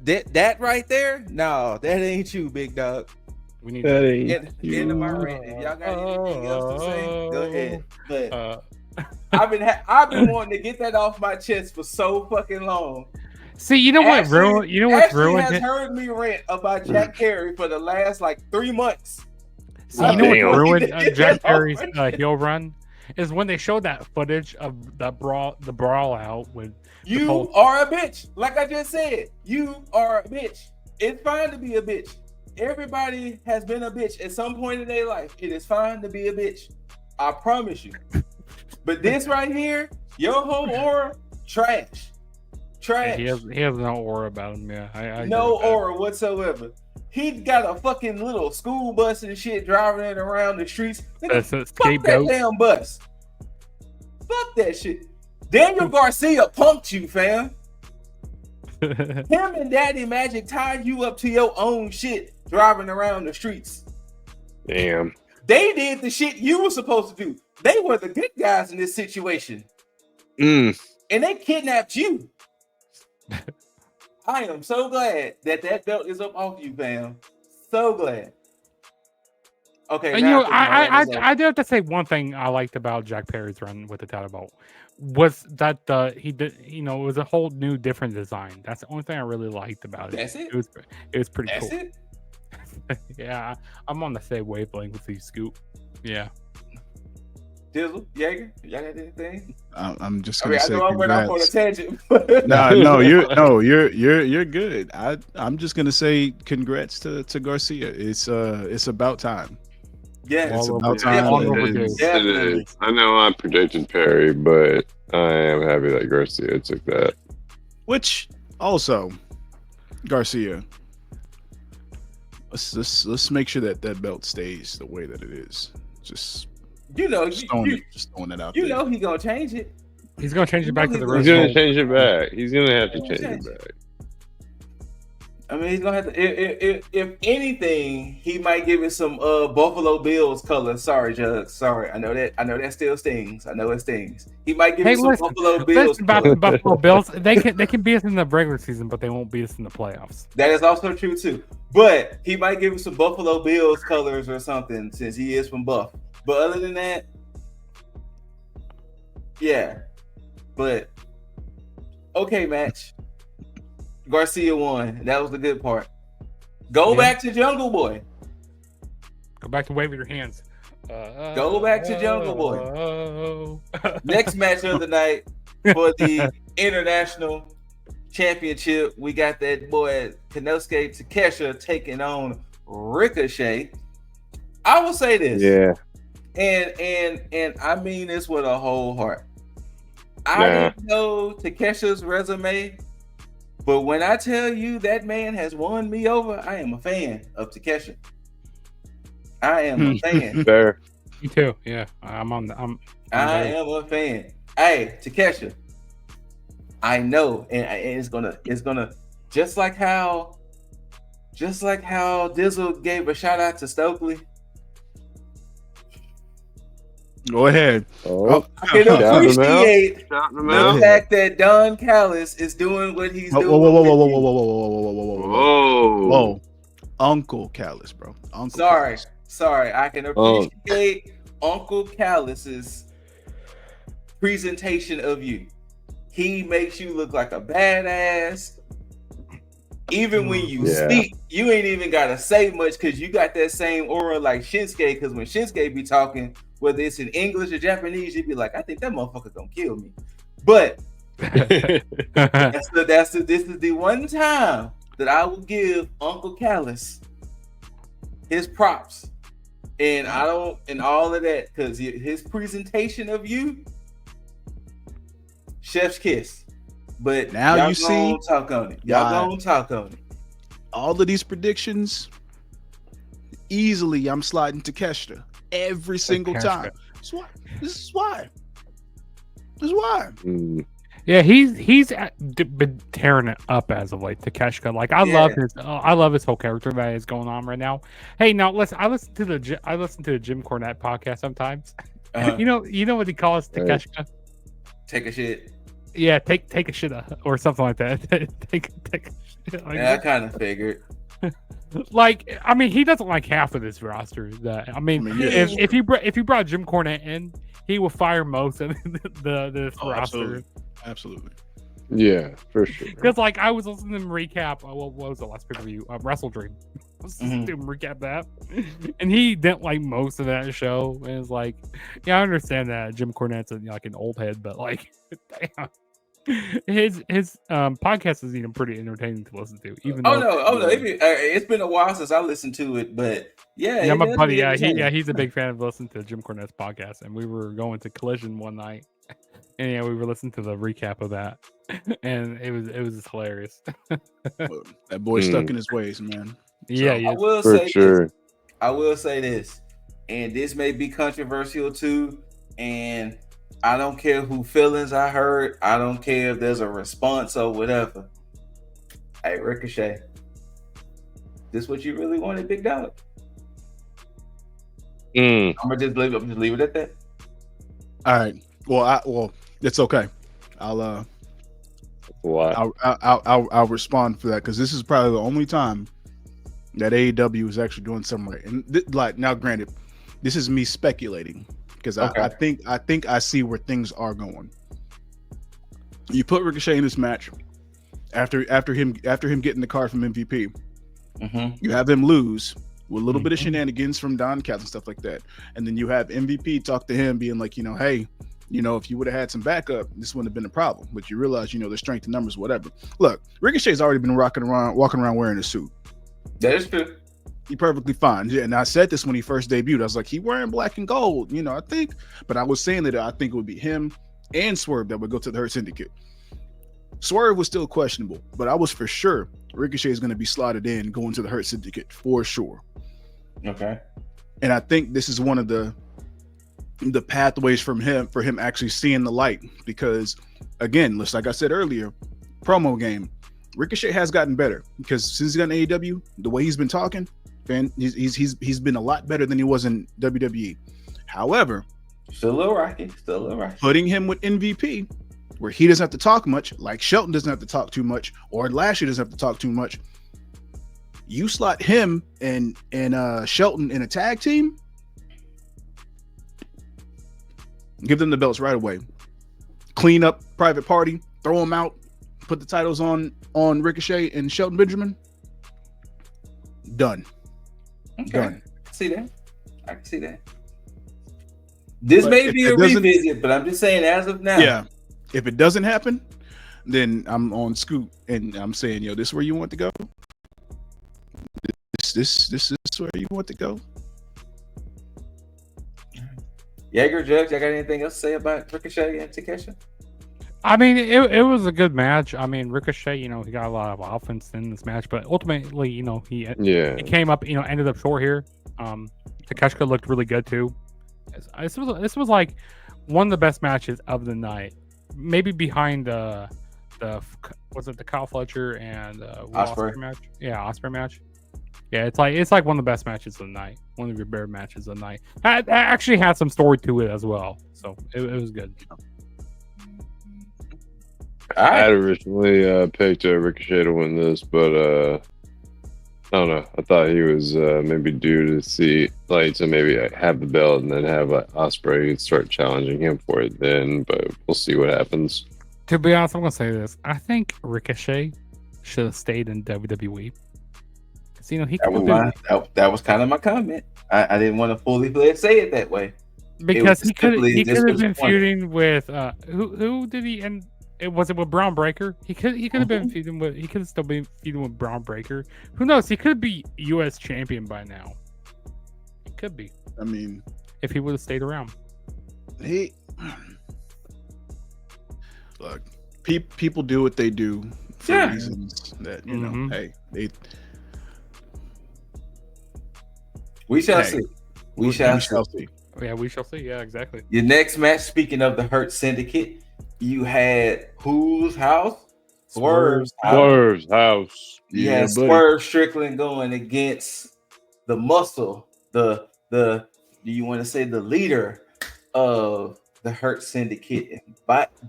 that right there, no, that ain't you, big dog. We need that to end of my rant. If y'all got anything else to say, go ahead. But I've been wanting to get that off my chest for so fucking long. See, you know what ruined? You know what's ruined? Ashley has heard me rant about Jack Perry for the last 3 months. See, you know what ruined Jack Perry's heel run is when they showed that footage of the brawl out with. You are a bitch. Like I just said, you are a bitch. It's fine to be a bitch. Everybody has been a bitch at some point in their life. It is fine to be a bitch. I promise you. But this right here, your whole aura, trash. Trash. Yeah, he has no aura about him. Yeah, I no aura whatsoever. He got a fucking little school bus and shit driving it around the streets. Fuck that damn bus. Fuck that shit. Daniel Garcia punked you, fam. Him and Daddy Magic tied you up to your own shit driving around the streets. Damn. They did the shit you were supposed to do. They were the good guys in this situation. And they kidnapped you. I am so glad that belt is up off you, fam. So glad. Okay, and now I do have to say one thing I liked about Jack Perry's run with the title belt was that it was a whole new different design. That's the only thing I really liked about it. That's it. It was pretty That's cool. it. Yeah, I'm on the same wavelength with you, Scoop. Yeah. Dizzle, Jaeger, y'all got anything? I'm just gonna say I know I went off on a congrats. tangent. No, you're good. I'm just gonna say congrats to Garcia. It's about time. Yeah, It's about time. It is. I know I predicted Perry, but I am happy that Garcia took that. Which also, Garcia, let's make sure that belt stays the way that it is. Just throwing it out there. You know he's gonna change it. He's gonna change it back to the He's gonna change it back. He's gonna have to change it back. I mean, he's gonna have to. If anything, he might give it some Buffalo Bills color. Sorry, Jug. Sorry, I know that still stings. I know it stings. He might give it some Buffalo Bills. About the Buffalo Bills, they can beat us in the regular season, but they won't beat us in the playoffs. That is also true too. But he might give us some Buffalo Bills colors or something since he is from Buff. But other than that, yeah. But okay, match. Garcia won. That was the good part. Go back to Jungle Boy. Go back to waving your hands. Go back to Jungle Boy. Next match of the night for the International Championship, we got that boy Konosuke Takeshita taking on Ricochet. I will say this. Yeah. And I mean this with a whole heart. I didn't know Takeshi's resume, but when I tell you that man has won me over, I am a fan of Takeshi. I am a fan. Fair. Me too. Yeah, I am a fan. Hey, Takeshi. I know, and it's gonna just like how Dizzle gave a shout out to Stokely. Go ahead. I can appreciate the fact that Don Callis is doing what he's doing. Whoa. Uncle Callis, bro. Sorry. I can appreciate Uncle Callis's presentation of you. He makes you look like a badass. Even when you speak, you ain't even gotta say much because you got that same aura like Shinsuke. Because when Shinsuke be talking, whether it's in English or Japanese, you'd be like, I think that motherfucker gonna kill me. But this is the one time that I will give Uncle Callis his props. And all of that, because his presentation of you, chef's kiss. But now you see, talk on it. Y'all gonna talk on it. All of these predictions, easily I'm sliding to Takeshita every single time. This is why. Yeah, he's been tearing it up as of late. Takeshita, like I love his whole character that is going on right now. Hey, now I listen to the Jim Cornette podcast sometimes. You know what he calls Takeshita? Take a shit. Yeah, take a shit or something like that. take a shit. Like, I kind of figured. Like, I mean, he doesn't like half of this roster. If you brought Jim Cornette in, he will fire most of the roster. Absolutely. Yeah, for sure. Because like I was listening to him recap. What was the last pay-per-view? Wrestle Dream. I was listening to him recap that, and he didn't like most of that show. And it's like, yeah, I understand that Jim Cornette's like an old head, but like, damn. His podcast is pretty entertaining to listen to. Even it's been a while since I listened to it, but yeah, my buddy, he's a big fan of listening to Jim Cornette's podcast, and we were going to Collision one night, and we were listening to the recap of that, and it was hilarious. That boy's stuck in his ways, man. Yeah, I will say this, and this may be controversial too, and I don't care who feelings I hurt. I don't care if there's a response or whatever. Hey, Ricochet, this what you really wanted, big dog? I'm gonna just leave it at that. All right. Well, it's okay. I'll a lot. I'll respond for that because this is probably the only time that AEW is actually doing something right. And like now, granted, this is me speculating because I think I see where things are going. You put Ricochet in this match after him getting the card from MVP. You have him lose with a little bit of shenanigans from Don Callis and stuff like that, and then you have MVP talk to him, being like, hey, if you would have had some backup, this wouldn't have been a problem. But you realize, the strength in numbers, whatever. Look, Ricochet's already been walking around wearing a suit. That is true. He perfectly fine. Yeah, and I said this when he first debuted. I was like, he wearing black and gold, I think. But I was saying that I think it would be him and Swerve that would go to the Hurt Syndicate. Swerve was still questionable, but I was for sure Ricochet is going to be slotted in going to the Hurt Syndicate for sure. Okay. And I think this is one of the pathways for him actually seeing the light, because again, like I said earlier, promo game, Ricochet has gotten better because since he's gotten AEW, the way he's been talking, man, he's been a lot better than he was in WWE. However, still a little rocky. Putting him with MVP, where he doesn't have to talk much, like Shelton doesn't have to talk too much, or Lashley doesn't have to talk too much. You slot him and Shelton in a tag team, give them the belts right away. Clean up Private Party, throw them out, put the titles on Ricochet and Shelton Benjamin. Done. Okay. Done. I can see that. This may be a revisit, but I'm just saying as of now. Yeah. If it doesn't happen, then I'm on Scoot and I'm saying, this is where you want to go. This is where you want to go. Jaeger, Judge, I got anything else to say about Ricochet and Takeshita? I mean, it was a good match. I mean, Ricochet, he got a lot of offense in this match, but ultimately, he came up, ended up short here. Takeshita looked really good too. This was like one of the best matches of the night, maybe behind the Kyle Fletcher and Ospreay match? Yeah, Ospreay match. Yeah, it's like one of the best matches of the night. One of your better matches of the night. I actually had some story to it as well, so it was good. I had originally picked Ricochet to win this, but I don't know. I thought he was maybe due to maybe have the belt and then have Ospreay start challenging him for it then, but we'll see what happens. To be honest, I'm going to say this. I think Ricochet should have stayed in WWE. He that was kind of my comment. I didn't want to fully say it that way. Because he could have been feuding with who did he end? Was it with Braun Breaker? He could have been feuding with. He could still be feuding with Braun Breaker. Who knows? He could be U.S. champion by now. He could be. I mean, if he would have stayed around. Look, people do what they do for reasons that Hey, we shall see. We shall see. Yeah, we shall see. Yeah, exactly. Your next match, speaking of the Hurt Syndicate, you had whose house? Swerve's house. You had Swerve Strickland going against the muscle, do you want to say the leader of the Hurt Syndicate,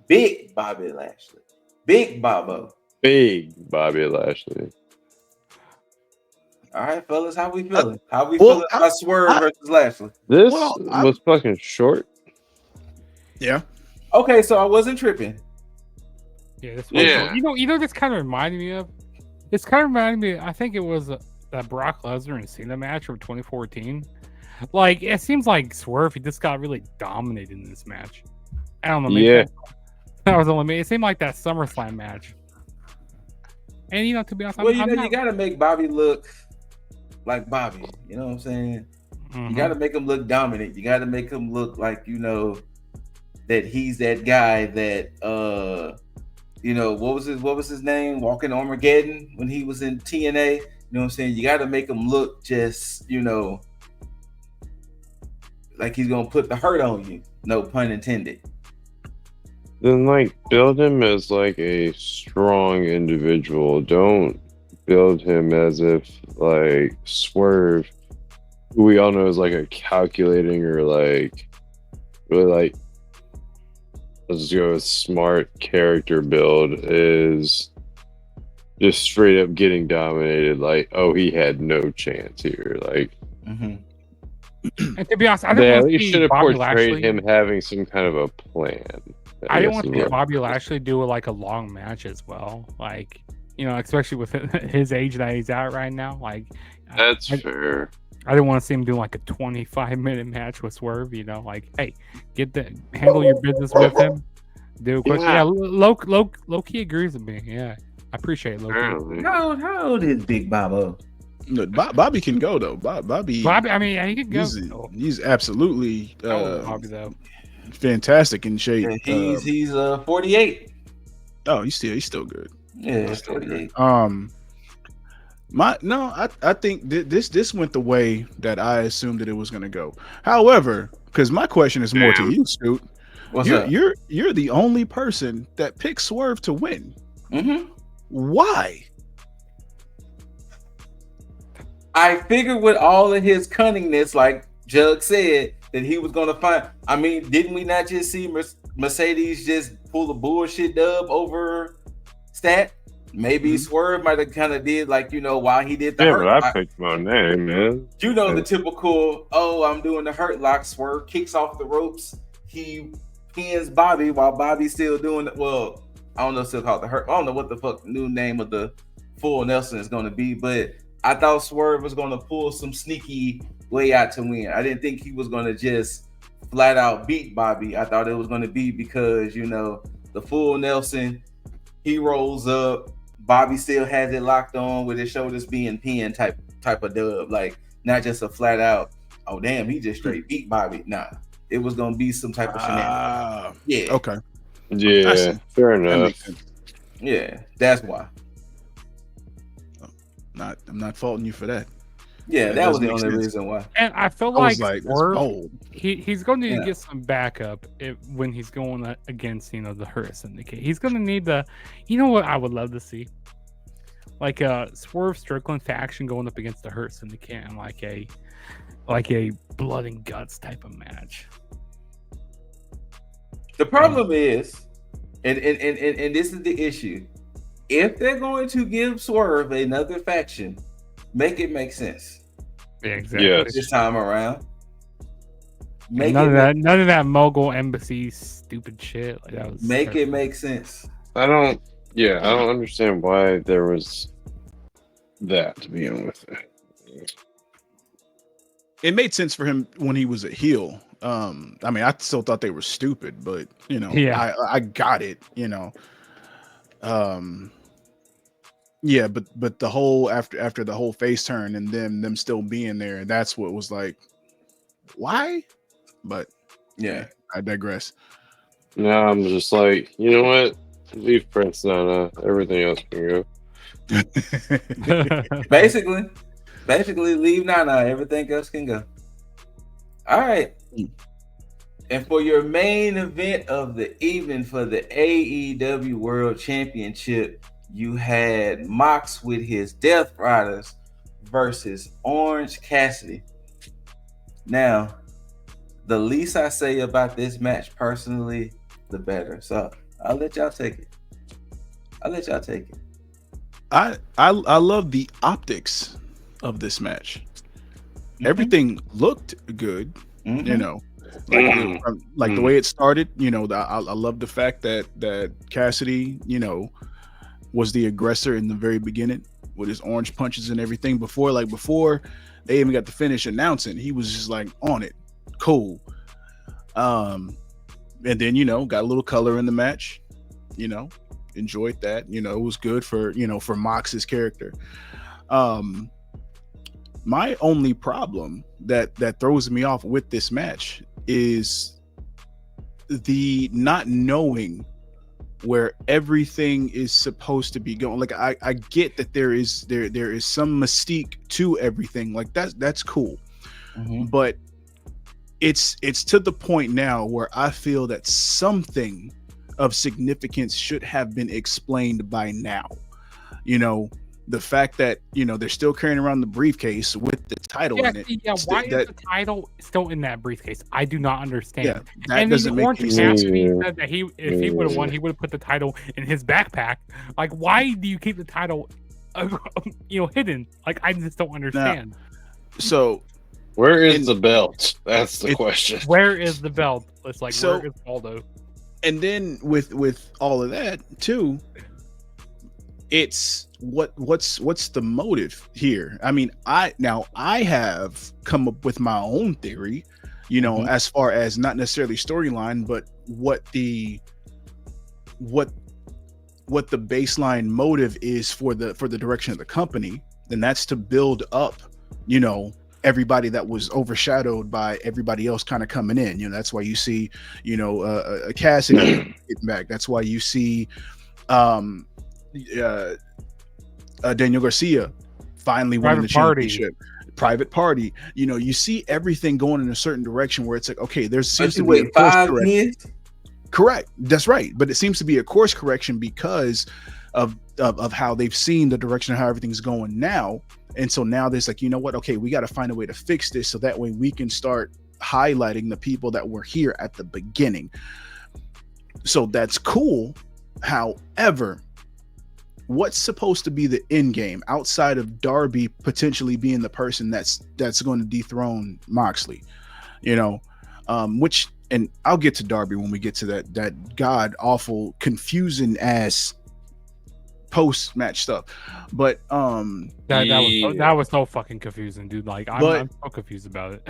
Big Bobby Lashley. Big Bobby Lashley. All right, fellas, how we feeling? How we feeling about Swerve versus Lashley? This was fucking short. Yeah. Okay, so I wasn't tripping. Yeah, this was, this kind of reminded me of. It's kind of reminded me. I think it was that Brock Lesnar and Cena match from 2014. Like, it seems like Swerve, he just got really dominated in this match. I don't know. Maybe that was only me. It seemed like that SummerSlam match. And to be honest, you got to make Bobby look like Bobby. You know what I'm saying? Mm-hmm. You got to make him look dominant. You got to make him look like that he's that guy that what was his name? Walking Armageddon when he was in TNA. You know what I'm saying? You got to make him look just like he's gonna put the hurt on you. No pun intended. Then build him as a strong individual. Don't build him as if Swerve, who we all know is a calculating or really let's go with smart character build, is just straight up getting dominated. Like, oh, he had no chance here. Like, and to be honest, I they didn't at want to least see should have Bobby portrayed Lashley. him having some kind of a plan. I didn't want to see Bobby Lashley do like a long match as well. Like, especially with his age that he's at right now. Like, that's fair. I didn't want to see him do like a 25-minute match with Swerve. Like, hey, handle your business with him. Do Loki agrees with me. Yeah, I appreciate Loki. How old is Big Bobo? No, Bobby can go though. Bobby. I mean, he can go. He's absolutely Bobby though. Fantastic in shape. Yeah, he's 48. Oh, he's still good. Yeah, he's 48. I think this went the way that I assumed that it was going to go. However, because my question is more to you, Scoot. You're the only person that picked Swerve to win. Mm-hmm. Why? I figured with all of his cunningness, like Jug said, that he was going to find. I mean, didn't we not just see Mercedes just pull a bullshit dub over Stat? Maybe Swerve might have kind of did like, while he did the hurt but I lock. picked my name, man. The typical, I'm doing the hurt lock. Swerve kicks off the ropes. He pins Bobby while Bobby's still doing it. Well, I don't know if it's still called the hurt. I don't know what the fuck the new name of the full Nelson is going to be, but I thought Swerve was going to pull some sneaky way out to win. I didn't think he was going to just flat out beat Bobby. I thought it was going to be because, the full Nelson, he rolls up. Bobby still has it locked on with his shoulders being pinned type of dub. Like, not just a flat out, oh, damn, he just straight beat Bobby. Nah, it was going to be some type of shenanigans. Yeah. Okay. Yeah, fair enough. Yeah, that's why. I'm not faulting you for that. Yeah, that was the only reason why. And I feel like Swerve, he's going to need to get some backup when he's going against, the Hurt Syndicate. He's going to need what I would love to see? Like a Swerve Strickland faction going up against the Hurt Syndicate and like a blood and guts type of match. The problem is, and this is the issue, if they're going to give Swerve another faction, make it make sense. Yeah, exactly. Yes. This time around. None of that mogul embassy stupid shit. Like that was it make sense. I don't understand why there was that to begin with. It made sense for him when he was a heel. I mean, I still thought they were stupid, but I got it, Yeah, but the whole after the whole face turn and them still being there, that's what was like, why? But yeah, I digress. No, I'm just like, you know what? Leave Prince Nana. Everything else can go. Basically, leave Nana. Everything else can go. All right. And for your main event of the evening for the AEW World Championship, you had Mox with his Death Riders versus Orange Cassidy. Now, the least I say about this match personally, the better. So I'll let y'all take it. I love the optics of this match. Mm-hmm. Everything looked good, like the way it started. I love the fact that Cassidy, was the aggressor in the very beginning with his orange punches and everything. Before they even got to finish announcing, he was just like on it, cool. And then got a little color in the match. Enjoyed that. It was good for Mox's character. My only problem that throws me off with this match is the not knowing where everything is supposed to be going. Like I get that there is some mystique to everything. Like that's cool. Mm-hmm. But it's to the point now where I feel that something of significance should have been explained by now. the fact that they're still carrying around the briefcase with the title in it. Yeah, why is the title still in that briefcase? I do not understand. Yeah, that and doesn't make Orange any Cassidy said that if he would have won, he would have put the title in his backpack. Like, why do you keep the title, hidden? Like, I just don't understand. Now, so, where is the belt? That's the question. Where is the belt? It's like, so, where is Waldo? And then with all of that too, it's what's the motive here? I mean, I have come up with my own theory, as far as not necessarily storyline, but what the baseline motive is for the direction of the company, and that's to build up, everybody that was overshadowed by everybody else kind of coming in. That's why you see, a Cassidy getting back. That's why you see Daniel Garcia finally winning the championship. Private Party. You see everything going in a certain direction where it's like, okay, there seems to be a course correction. Correct. That's right. But it seems to be a course correction because of how they've seen the direction of how everything's going now. And so now there's like, okay, we got to find a way to fix this so that way we can start highlighting the people that were here at the beginning. So that's cool. However, what's supposed to be the end game outside of Darby potentially being the person that's going to dethrone Moxley, which, and I'll get to Darby when we get to that god awful confusing ass post match stuff, but that was so fucking confusing, dude. Like, I'm so confused about it.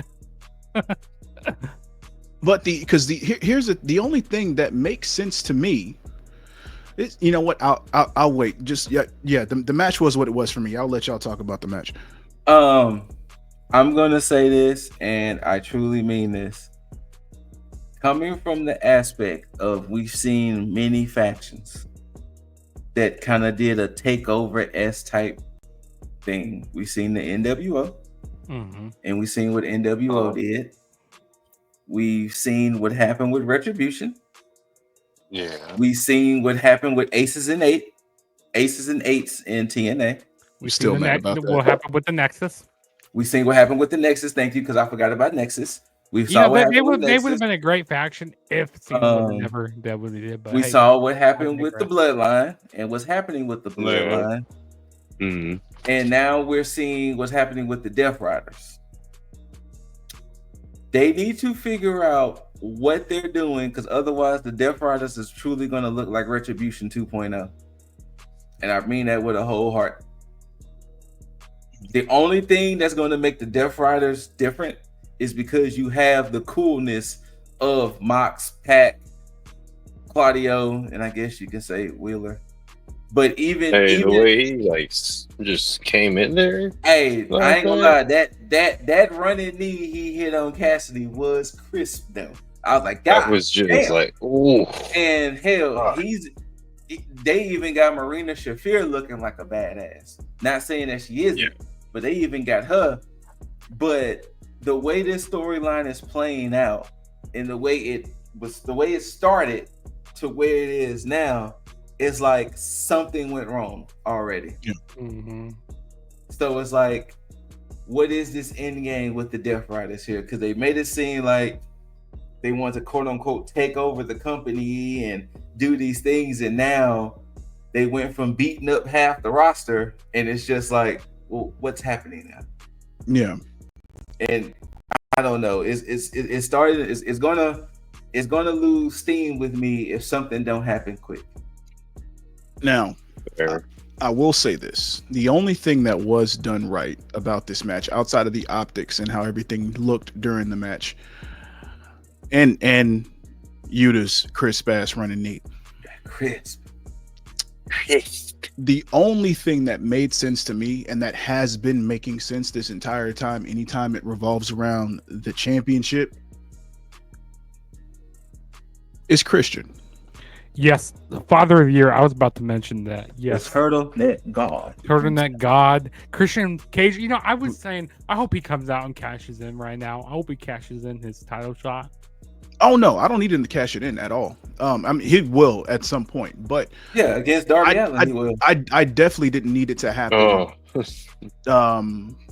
But here's the only thing that makes sense to me is, what, I'll wait. Just the match was what it was for me. I'll let y'all talk about the match. I'm gonna say this, and I truly mean this. Coming from the aspect of we've seen many factions that kind of did a takeover type thing. We've seen the NWO, and we've seen what NWO did. We've seen what happened with Retribution. Yeah. We've seen what happened with Aces and Eights in TNA. We're still mad about that. What happened with the Nexus? We've seen what happened with the Nexus. Thank you, because I forgot about Nexus. They would have been a great faction if never did what they did. But we saw what happened with the Bloodline and what's happening with the Bloodline. Mm-hmm. And now we're seeing what's happening with the Death Riders. They need to figure out what they're doing, because otherwise the Death Riders is truly going to look like Retribution 2.0. And I mean that with a whole heart. The only thing that's going to make the Death Riders different is because you have the coolness of Mox, Pac, Claudio, and I guess you can say Wheeler. But even the way he just came in there. Hey, I ain't gonna lie, that running knee he hit on Cassidy was crisp though. I was like, God, that was just damn. like, ooh. And hell, they even got Marina Shafir looking like a badass. Not saying that she isn't, but they even got her. But the way this storyline is playing out, and the way it started to where it is now, it's like something went wrong already. Yeah. Mm-hmm. So it's like, what is this end game with the Death Riders here? Because they made it seem like they want to quote unquote take over the company and do these things, and now they went from beating up half the roster, and it's just like, well, what's happening now? Yeah. And I don't know. It's gonna lose steam with me if something don't happen quick. Now, I will say this: the only thing that was done right about this match, outside of the optics and how everything looked during the match, and Yuta's crisp ass running knee, crisp. The only thing that made sense to me, and that has been making sense this entire time, anytime it revolves around the championship, is Christian. Yes, the Father of the Year. I was about to mention that. Yes, Turtleneck God. Christian Cage. I was saying, I hope he comes out and cashes in right now. I hope he cashes in his title shot. Oh no, I don't need him to cash it in at all. I mean, he will at some point, but yeah, against Darby Allin, he will. I definitely didn't need it to happen.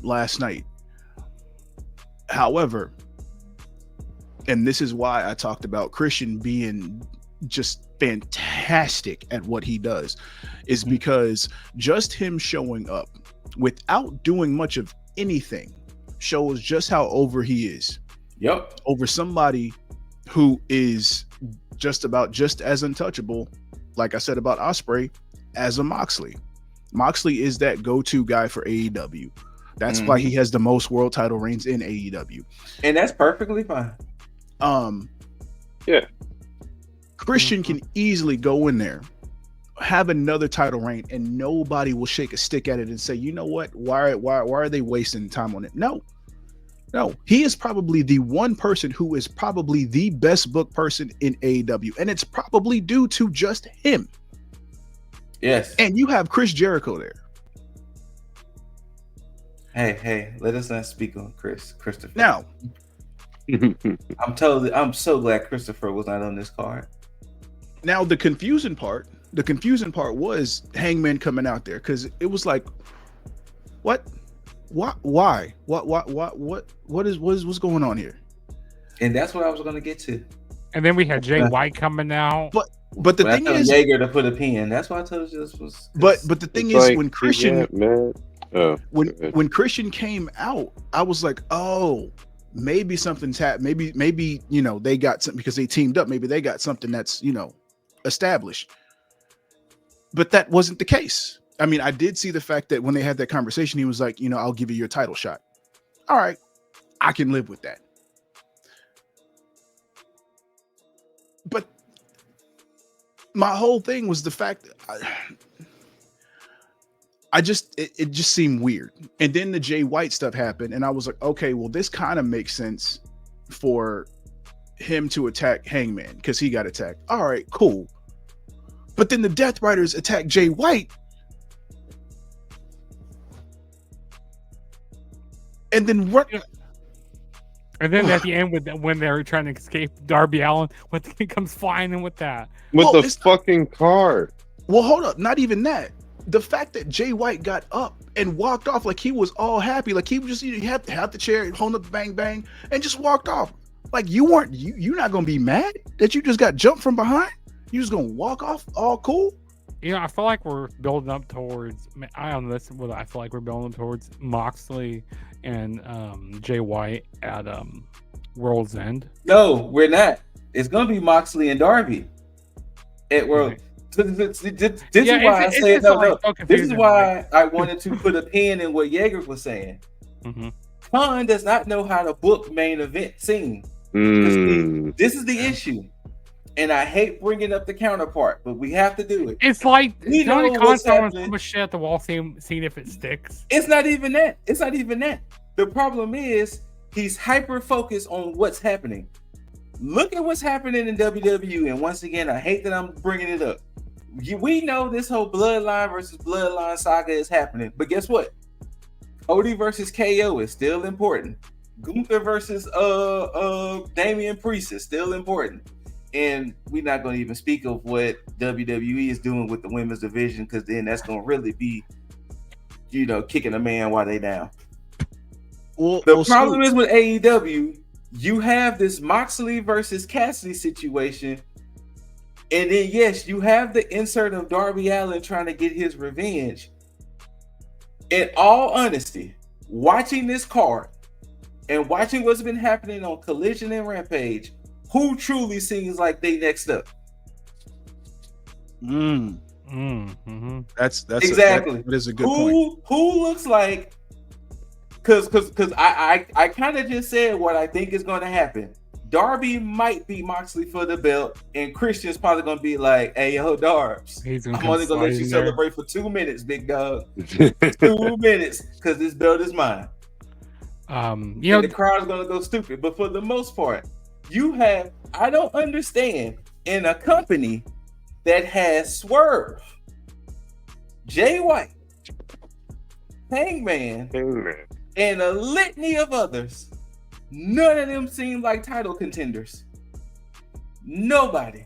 Last night. However, and this is why I talked about Christian being just fantastic at what he does, is because just him showing up without doing much of anything shows just how over he is. Yep. Over somebody who is just as untouchable, like I said about Ospreay, as a Moxley. Moxley is that go-to guy for AEW. That's why he has the most world title reigns in AEW. And that's perfectly fine. Yeah. Christian can easily go in there, have another title reign, and nobody will shake a stick at it and say, you know what? Why are they wasting time on it? No. He is probably the one person who is probably the best booked person in AEW, and it's probably due to just him. Yes. And you have Chris Jericho there. Hey, let us not speak on Christopher. Now, I'm so glad Christopher was not on this card. Now the confusing part was Hangman coming out there, because it was like, what? Why? What's going on here? And that's what I was going to get to. And then we had Jay White coming out. But the thing is, Jaeger to put a pin. That's why I told you this was. But the thing is, like, when Christian, when Christian came out, I was like, oh, maybe something's happened. Maybe they got something because they teamed up. Maybe they got something that's established. But that wasn't the case. I mean, I did see the fact that when they had that conversation, he was like, I'll give you your title shot. All right, I can live with that. But my whole thing was the fact that it just seemed weird. And then the Jay White stuff happened, and I was like, okay, well, this kind of makes sense for him to attack Hangman because he got attacked. All right, cool. But then the Death Riders attack Jay White. And then And then at the end, when they're trying to escape Darby Allin, what thing comes flying in with that? With the fucking car. Well, hold up. Not even that. The fact that Jay White got up and walked off like he was all happy, like he was just, he had to have the chair, hold up, bang, bang, and just walked off. Like you're not going to be mad that you just got jumped from behind? You just going to walk off all cool? I feel like we're building up towards, I don't know, this is what I feel like we're building towards Moxley and Jay White at World's End. No, we're not. It's going to be Moxley and Darby at World. Right. This is why I said no. This is why I wanted to put a pin in what Yeager was saying. Khan does not know how to book main event scene. This is the issue. And I hate bringing up the counterpart, but we have to do it. It's like Tony Khan's throwing so much shit at the wall, seeing if it sticks. It's not even that. The problem is he's hyper focused on what's happening. Look at what's happening in WWE. And once again, I hate that I'm bringing it up. We know this whole bloodline versus bloodline saga is happening, but guess what? Cody versus KO is still important. Gunther versus Damian Priest is still important. And we're not going to even speak of what WWE is doing with the women's division, because then that's going to really be, kicking a man while they down. The problem is with AEW, you have this Moxley versus Cassidy situation. And then, yes, you have the insert of Darby Allin trying to get his revenge. In all honesty, watching this card and watching what's been happening on Collision and Rampage, who truly seems like they next up? That's exactly. That is a good point. Who looks like? Because I kind of just said what I think is going to happen. Darby might be Moxley for the belt, and Christian's probably going to be like, "Hey, yo, Darbs, I'm only going to let you celebrate for 2 minutes, big dog. 2 minutes, because this belt is mine." And the crowd's going to go stupid. But for the most part, I don't understand, in a company that has Swerve, Jay White, Hangman, and a litany of others, none of them seem like title contenders. Nobody.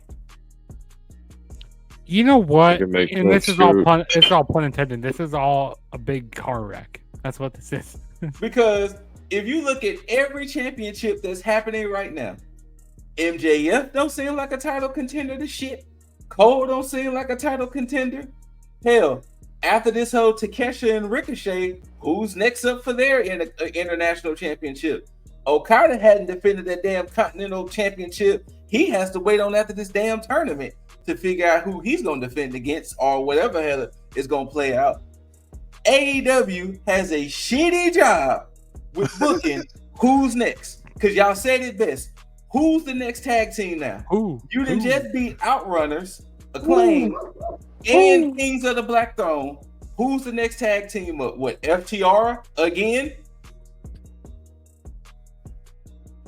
You know what? can make And that this is all suit. pun. It's all pun intended. This is all a big car wreck. That's what this is. Because if you look at every championship that's happening right now, MJF don't seem like a title contender to shit. Cole don't seem like a title contender. Hell, after this whole Takesha and Ricochet, who's next up for their international championship? Okada hadn't defended that damn Continental Championship. He has to wait on after this damn tournament to figure out who he's going to defend against or whatever hell is going to play out. AEW has a shitty job with booking who's next. Because y'all said it best. Who's the next tag team now? You done just beat Outrunners, Acclaim, and Kings of the Black Throne. Who's the next tag team up? What, FTR again?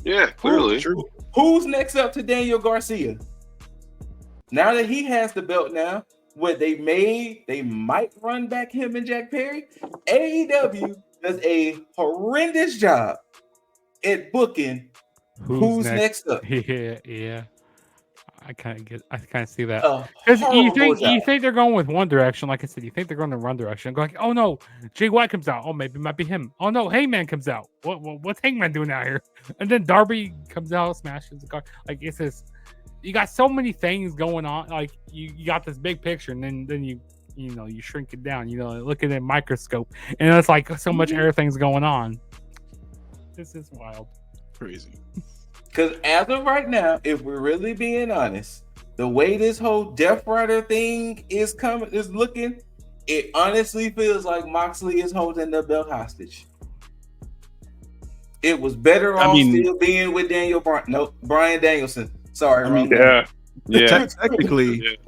Yeah, clearly. Who's next up to Daniel Garcia? Now that he has the belt now, what they might run back him and Jack Perry. AEW does a horrendous job at booking who's next up. Yeah. I kind of see that. Because you think they're going with one direction, like I said. You think they're going in one direction. Going, oh no, Jay White comes out. Oh, maybe it might be him. Oh no, Hangman comes out. What's Hangman doing out here? And then Darby comes out, smashes the car. Like it's this. You got so many things going on. Like you got this big picture, and then you shrink it down. Look at a microscope, and it's like so much everything's going on. This is wild, crazy. Because as of right now, if we're really being honest, the way this whole Death Rider thing is looking, it honestly feels like Moxley is holding the belt hostage. It was better off still being with Bryan Danielson. Sorry, yeah.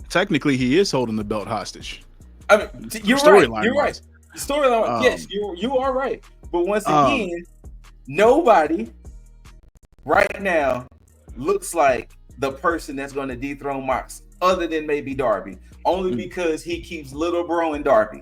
Technically, he is holding the belt hostage. I mean, you're right. Storyline, yes, you are right. But once again, nobody right now looks like the person that's going to dethrone Mox, other than maybe Darby, only because he keeps little bro and Darby.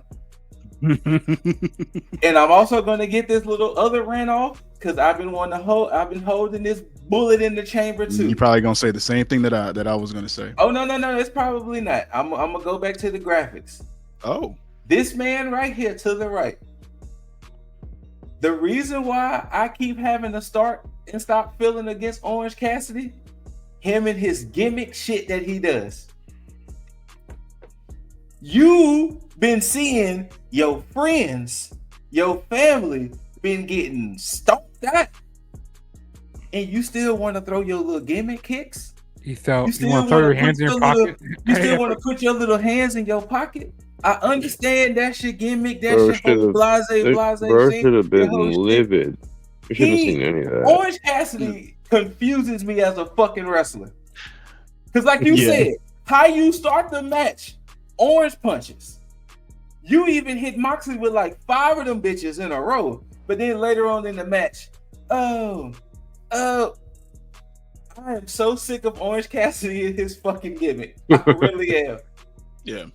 And I'm also going to get this little other rant off because I've been holding this bullet in the chamber too. You're probably going to say the same thing that I was going to say. Oh no, it's probably not. I'm going to go back to the graphics. Oh, this man right here to the right. The reason why I keep having to start and stop feeling against Orange Cassidy, him and his gimmick shit that he does. You been seeing your friends, your family been getting stomped out, and you still want to throw your little gimmick kicks? You want to throw your hands in your pocket? You still want to put your little hands in your pocket? I understand that's your gimmick. That's your blase. Bro should have been livid. You shouldn't have seen any of that. Orange Cassidy confuses me as a fucking wrestler. Because like you said, how you start the match, orange punches. You even hit Moxley with like 5 of them bitches in a row. But then later on in the match, I am so sick of Orange Cassidy and his fucking gimmick. I really am. Yeah.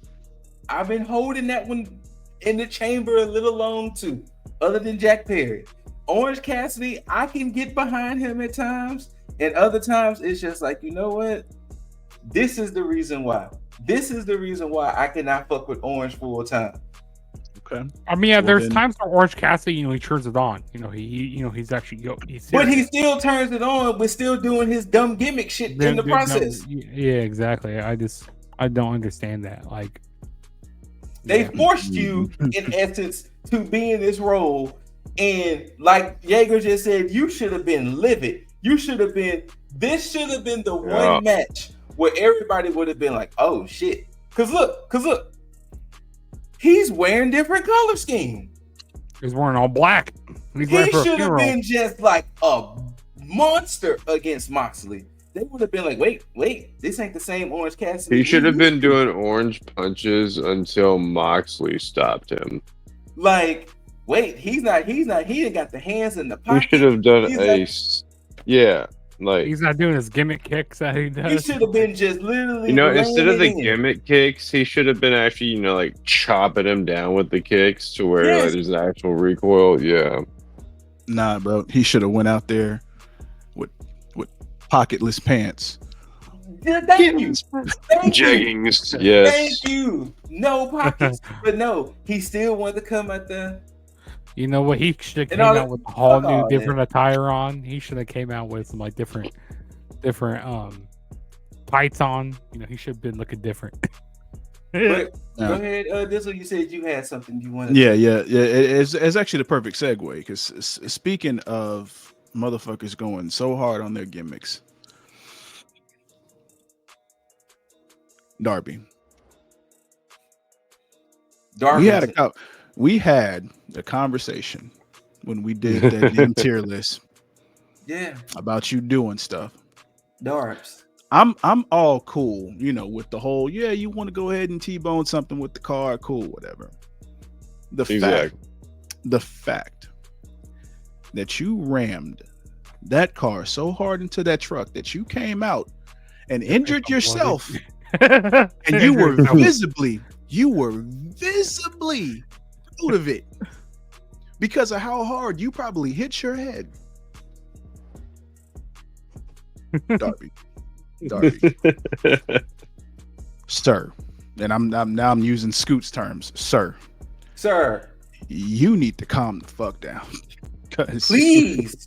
I've been holding that one in the chamber a little long too, other than Jack Perry. Orange Cassidy, I can get behind him at times, and other times it's just like, you know what? This is the reason why. This is the reason why I cannot fuck with Orange full time. Okay. I mean, there's times where Orange Cassidy, he turns it on. He's actually but he still turns it on, but still doing his dumb gimmick shit in the process. Yeah, exactly. I don't understand that. Like, they forced you, in essence, to be in this role. And like Jaeger just said, you should have been livid. This should have been the one match where everybody would have been like, oh shit. Cause look, he's wearing different color scheme. He's wearing all black. He should have been just like a monster against Moxley. They would have been like, wait, this ain't the same Orange Cassidy. He should have been doing orange punches until Moxley stopped him. Like, wait, he ain't got the hands in the pocket. He should have done he's not doing his gimmick kicks that he does. He should have been just literally, instead of the gimmick kicks, he should have been actually, like chopping him down with the kicks to where there's an actual recoil. Yeah. Nah, bro. He should have went out there with pocketless pants Thank you. Jeggings. Yes. Thank you. No pockets. But no, he still wanted to come out there. You know what? He should have And came all out with a whole fuck all new different attire on. He should have came out with some like different tights on. You know, he should have been looking different. But go ahead, Dizzle. You said you had something you wanted. Yeah. It's actually the perfect segue because speaking of motherfuckers going so hard on their gimmicks, Darby. We had a conversation when we did that damn tier list. Yeah. About you doing stuff. Darbs. I'm all cool, you know, with the whole, yeah, you want to go ahead and T-bone something with the car, cool, whatever. The fact that you rammed that car so hard into that truck that you came out and injured yourself and you were visibly out of it because of how hard you probably hit your head. Darby. Sir, and I'm using Scoot's terms, sir, you need to calm the fuck down. Please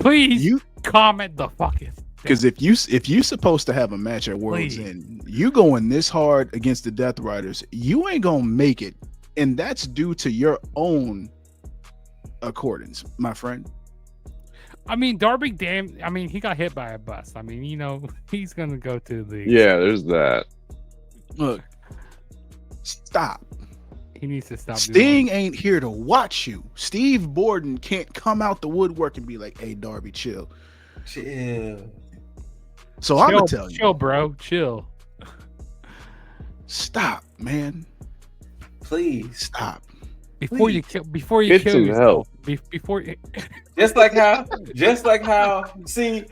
you comment the fuck it. Because if you supposed to have a match at World's End, you going this hard against the Death Riders, you ain't gonna make it, and that's due to your own accordance, my friend. I mean, Darby, he got hit by a bus. I mean, you know, he's gonna go to the. Yeah, there's that. Look, stop. He needs to stop. Sting ain't here to watch you. Steve Borden can't come out the woodwork and be like, "Hey, Darby, chill." So I'm gonna tell you, chill, bro, chill. Stop, man. Please stop. Before you kill yourself. Before you... just like how see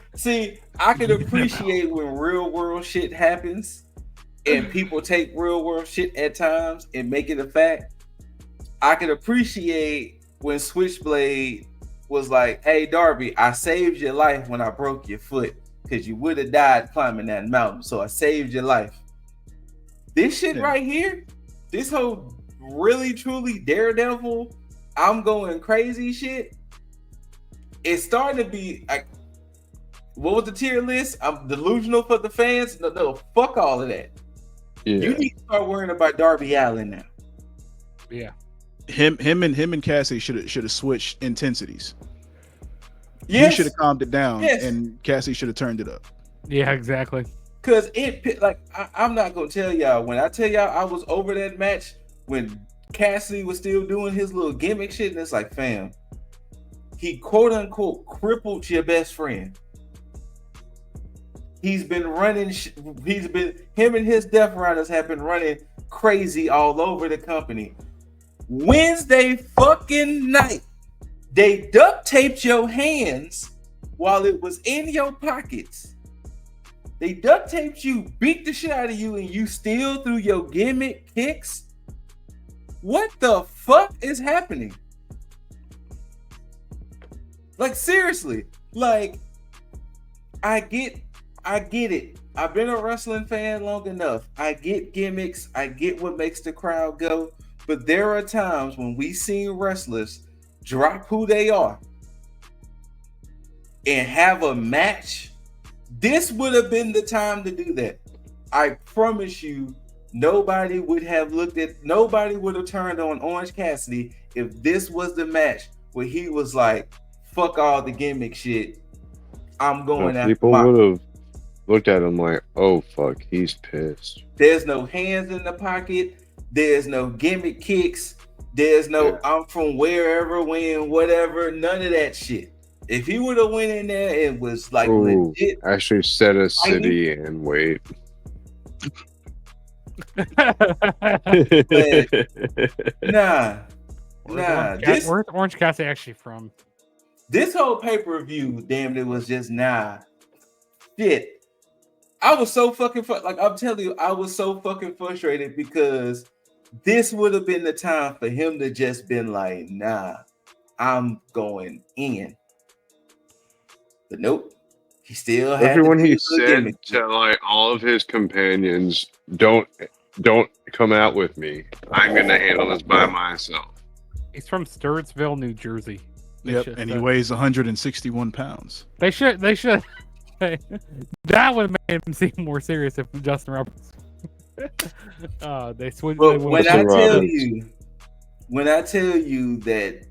I can appreciate when real world shit happens and people take real world shit at times and make it a fact. I can appreciate when Switchblade was like, "Hey Darby, I saved your life when I broke your foot because you would have died climbing that mountain, so I saved your life." This shit right here, this whole really truly Daredevil, I'm going crazy shit, it's starting to be like, what was the tier list? I'm delusional for the fans. No, fuck all of that. Yeah. You need to start worrying about Darby Allin now. Yeah, him and Cassie should have switched intensities. Yes. You should have calmed it down, and Cassie should have turned it up. Yeah, exactly. Because I'm not gonna tell y'all, when I tell y'all I was over that match when Cassidy was still doing his little gimmick shit, and it's like, fam, he quote unquote crippled your best friend. He's been running. Him and his Death Riders have been running crazy all over the company. Wednesday fucking night, they duct taped your hands while it was in your pockets. They duct taped you, beat the shit out of you, and you still threw your gimmick kicks. What the fuck is happening? Like, seriously, like, I get it. I've been a wrestling fan long enough. I get gimmicks. I get what makes the crowd go. But there are times when we see wrestlers drop who they are and have a match. This would have been the time to do that. I promise you, nobody would have turned on Orange Cassidy if this was the match where he was like, fuck all the gimmick shit. I'm going after people would have looked at him like, oh fuck, he's pissed. There's no hands in the pocket. There's no gimmick kicks. There's no I'm from wherever, when, whatever. None of that shit. If he would have went in there and was like legit, actually set a city and wait. Nah. Where's Orange Cassidy actually from? This whole pay-per-view, damn, it was just shit. I was so fucking like, I'm telling you, I was so fucking frustrated because this would have been the time for him to just been like, nah, I'm going in. But nope, He still had everyone to he do the said gimmick. to like all of his companions, don't come out with me. I'm gonna handle this by myself. He's from Sturtsville, New Jersey. Yep, and he weighs 161 pounds. They should. That would have made him seem more serious if Justin Roberts. They switched. But when I tell you that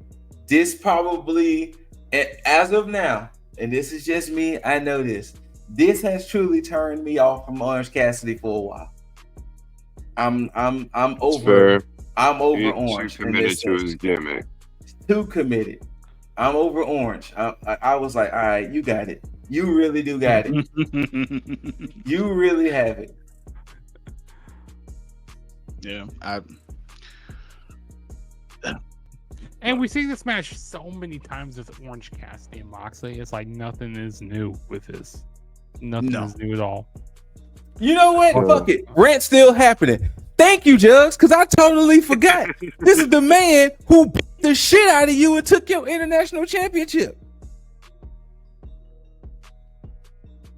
this probably, as of now, and this is just me, I know this has truly turned me off from Orange Cassidy for a while. I'm over. I'm over Orange. Too committed to his gimmick. Too committed. I'm over Orange. I was like, all right, you got it. You really do got it. You really have it. Yeah, and we see this match so many times with Orange Cassidy and Moxley. It's like nothing is new with this. Nothing is new at all. You know what? Fuck it. Rant's still happening. Thank you, Jugs, because I totally forgot. This is the man who beat the shit out of you and took your international championship.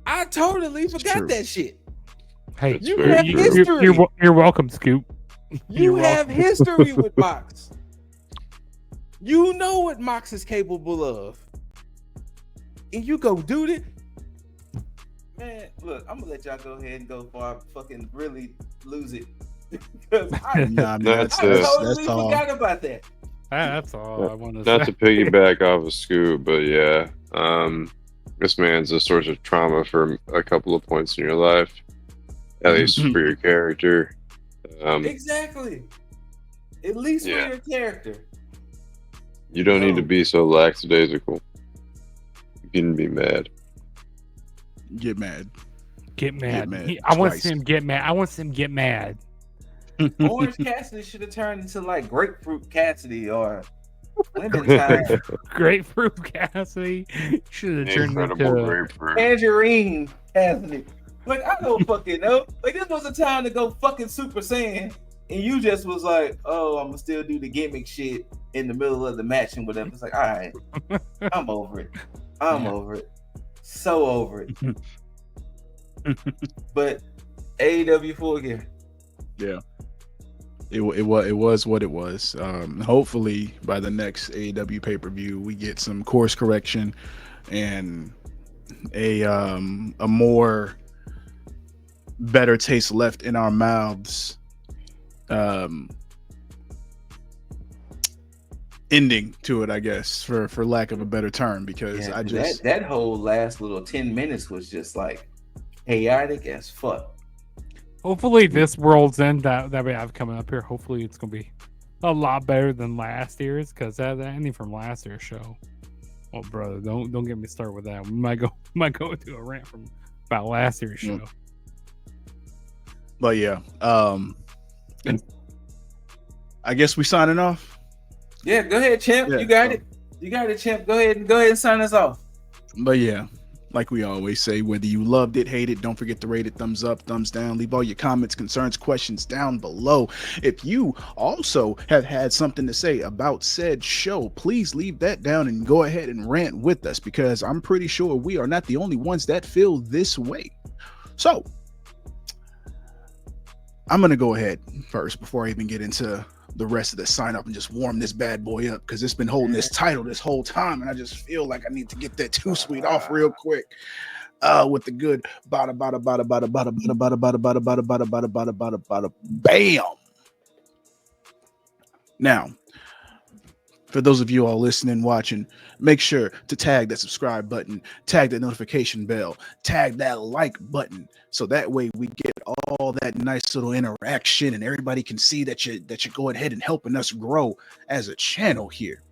I totally forgot that shit. Hey, you have history. You're welcome, Scoop. You have history with Mox. You know what Mox is capable of. And you go do it. Man, look, I'm gonna let y'all go ahead and go before I fucking really lose it. I totally forgot about that. That's all I want to Not say. to piggyback off of Scoop, but yeah, this man's a source of trauma for a couple of points in your life, at least for your character. Exactly. At least for your character. You don't need to be so lackadaisical. You can be mad. Get mad. I want to see him get mad. I want to see him get mad. Orange Cassidy should have turned into like Grapefruit Cassidy or Clementine. Grapefruit Cassidy should have turned into Tangerine Cassidy. Like, I don't fucking know. Like, this was a time to go fucking Super Saiyan, and you just was like, oh, I'm gonna still do the gimmick shit in the middle of the match and whatever. It's like, all right, I'm over it. I'm over it. So over it. But AEW Full Gear. Yeah. It was what it was. Hopefully by the next AEW pay-per-view we get some course correction and a more better taste left in our mouths ending to it, I guess, for lack of a better term, because I just that whole last little 10 minutes was just like chaotic as fuck. Hopefully this World's End that we have coming up here, hopefully it's gonna be a lot better than last year's, because that ending from last year's show, oh brother, don't get me started with that. We might go into a rant from about last year's show. But yeah, I guess we signing off. Yeah, go ahead, champ. Yeah, you got it. You got it, champ. Go ahead and sign us off. But yeah, like we always say, whether you loved it, hate it, don't forget to rate it, thumbs up, thumbs down. Leave all your comments, concerns, questions down below. If you also have had something to say about said show, please leave that down and go ahead and rant with us, because I'm pretty sure we are not the only ones that feel this way. So I'm going to go ahead first before I even get into the rest of the sign up and just warm this bad boy up, because it's been holding this title this whole time and I just feel like I need to get that too sweet off real quick with the good bada bam. Now, for those of you all listening, watching, make sure to tag that subscribe button, tag that notification bell, tag that like button, so that way we get all that nice little interaction and everybody can see that you're going ahead and helping us grow as a channel here.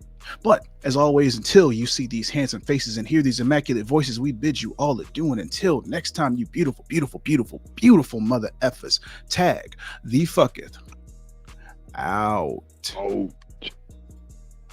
But as always, until you see these handsome faces and hear these immaculate voices, we bid you all adieu. And until next time, you beautiful, beautiful, beautiful, beautiful mother effers, tag the fucketh out.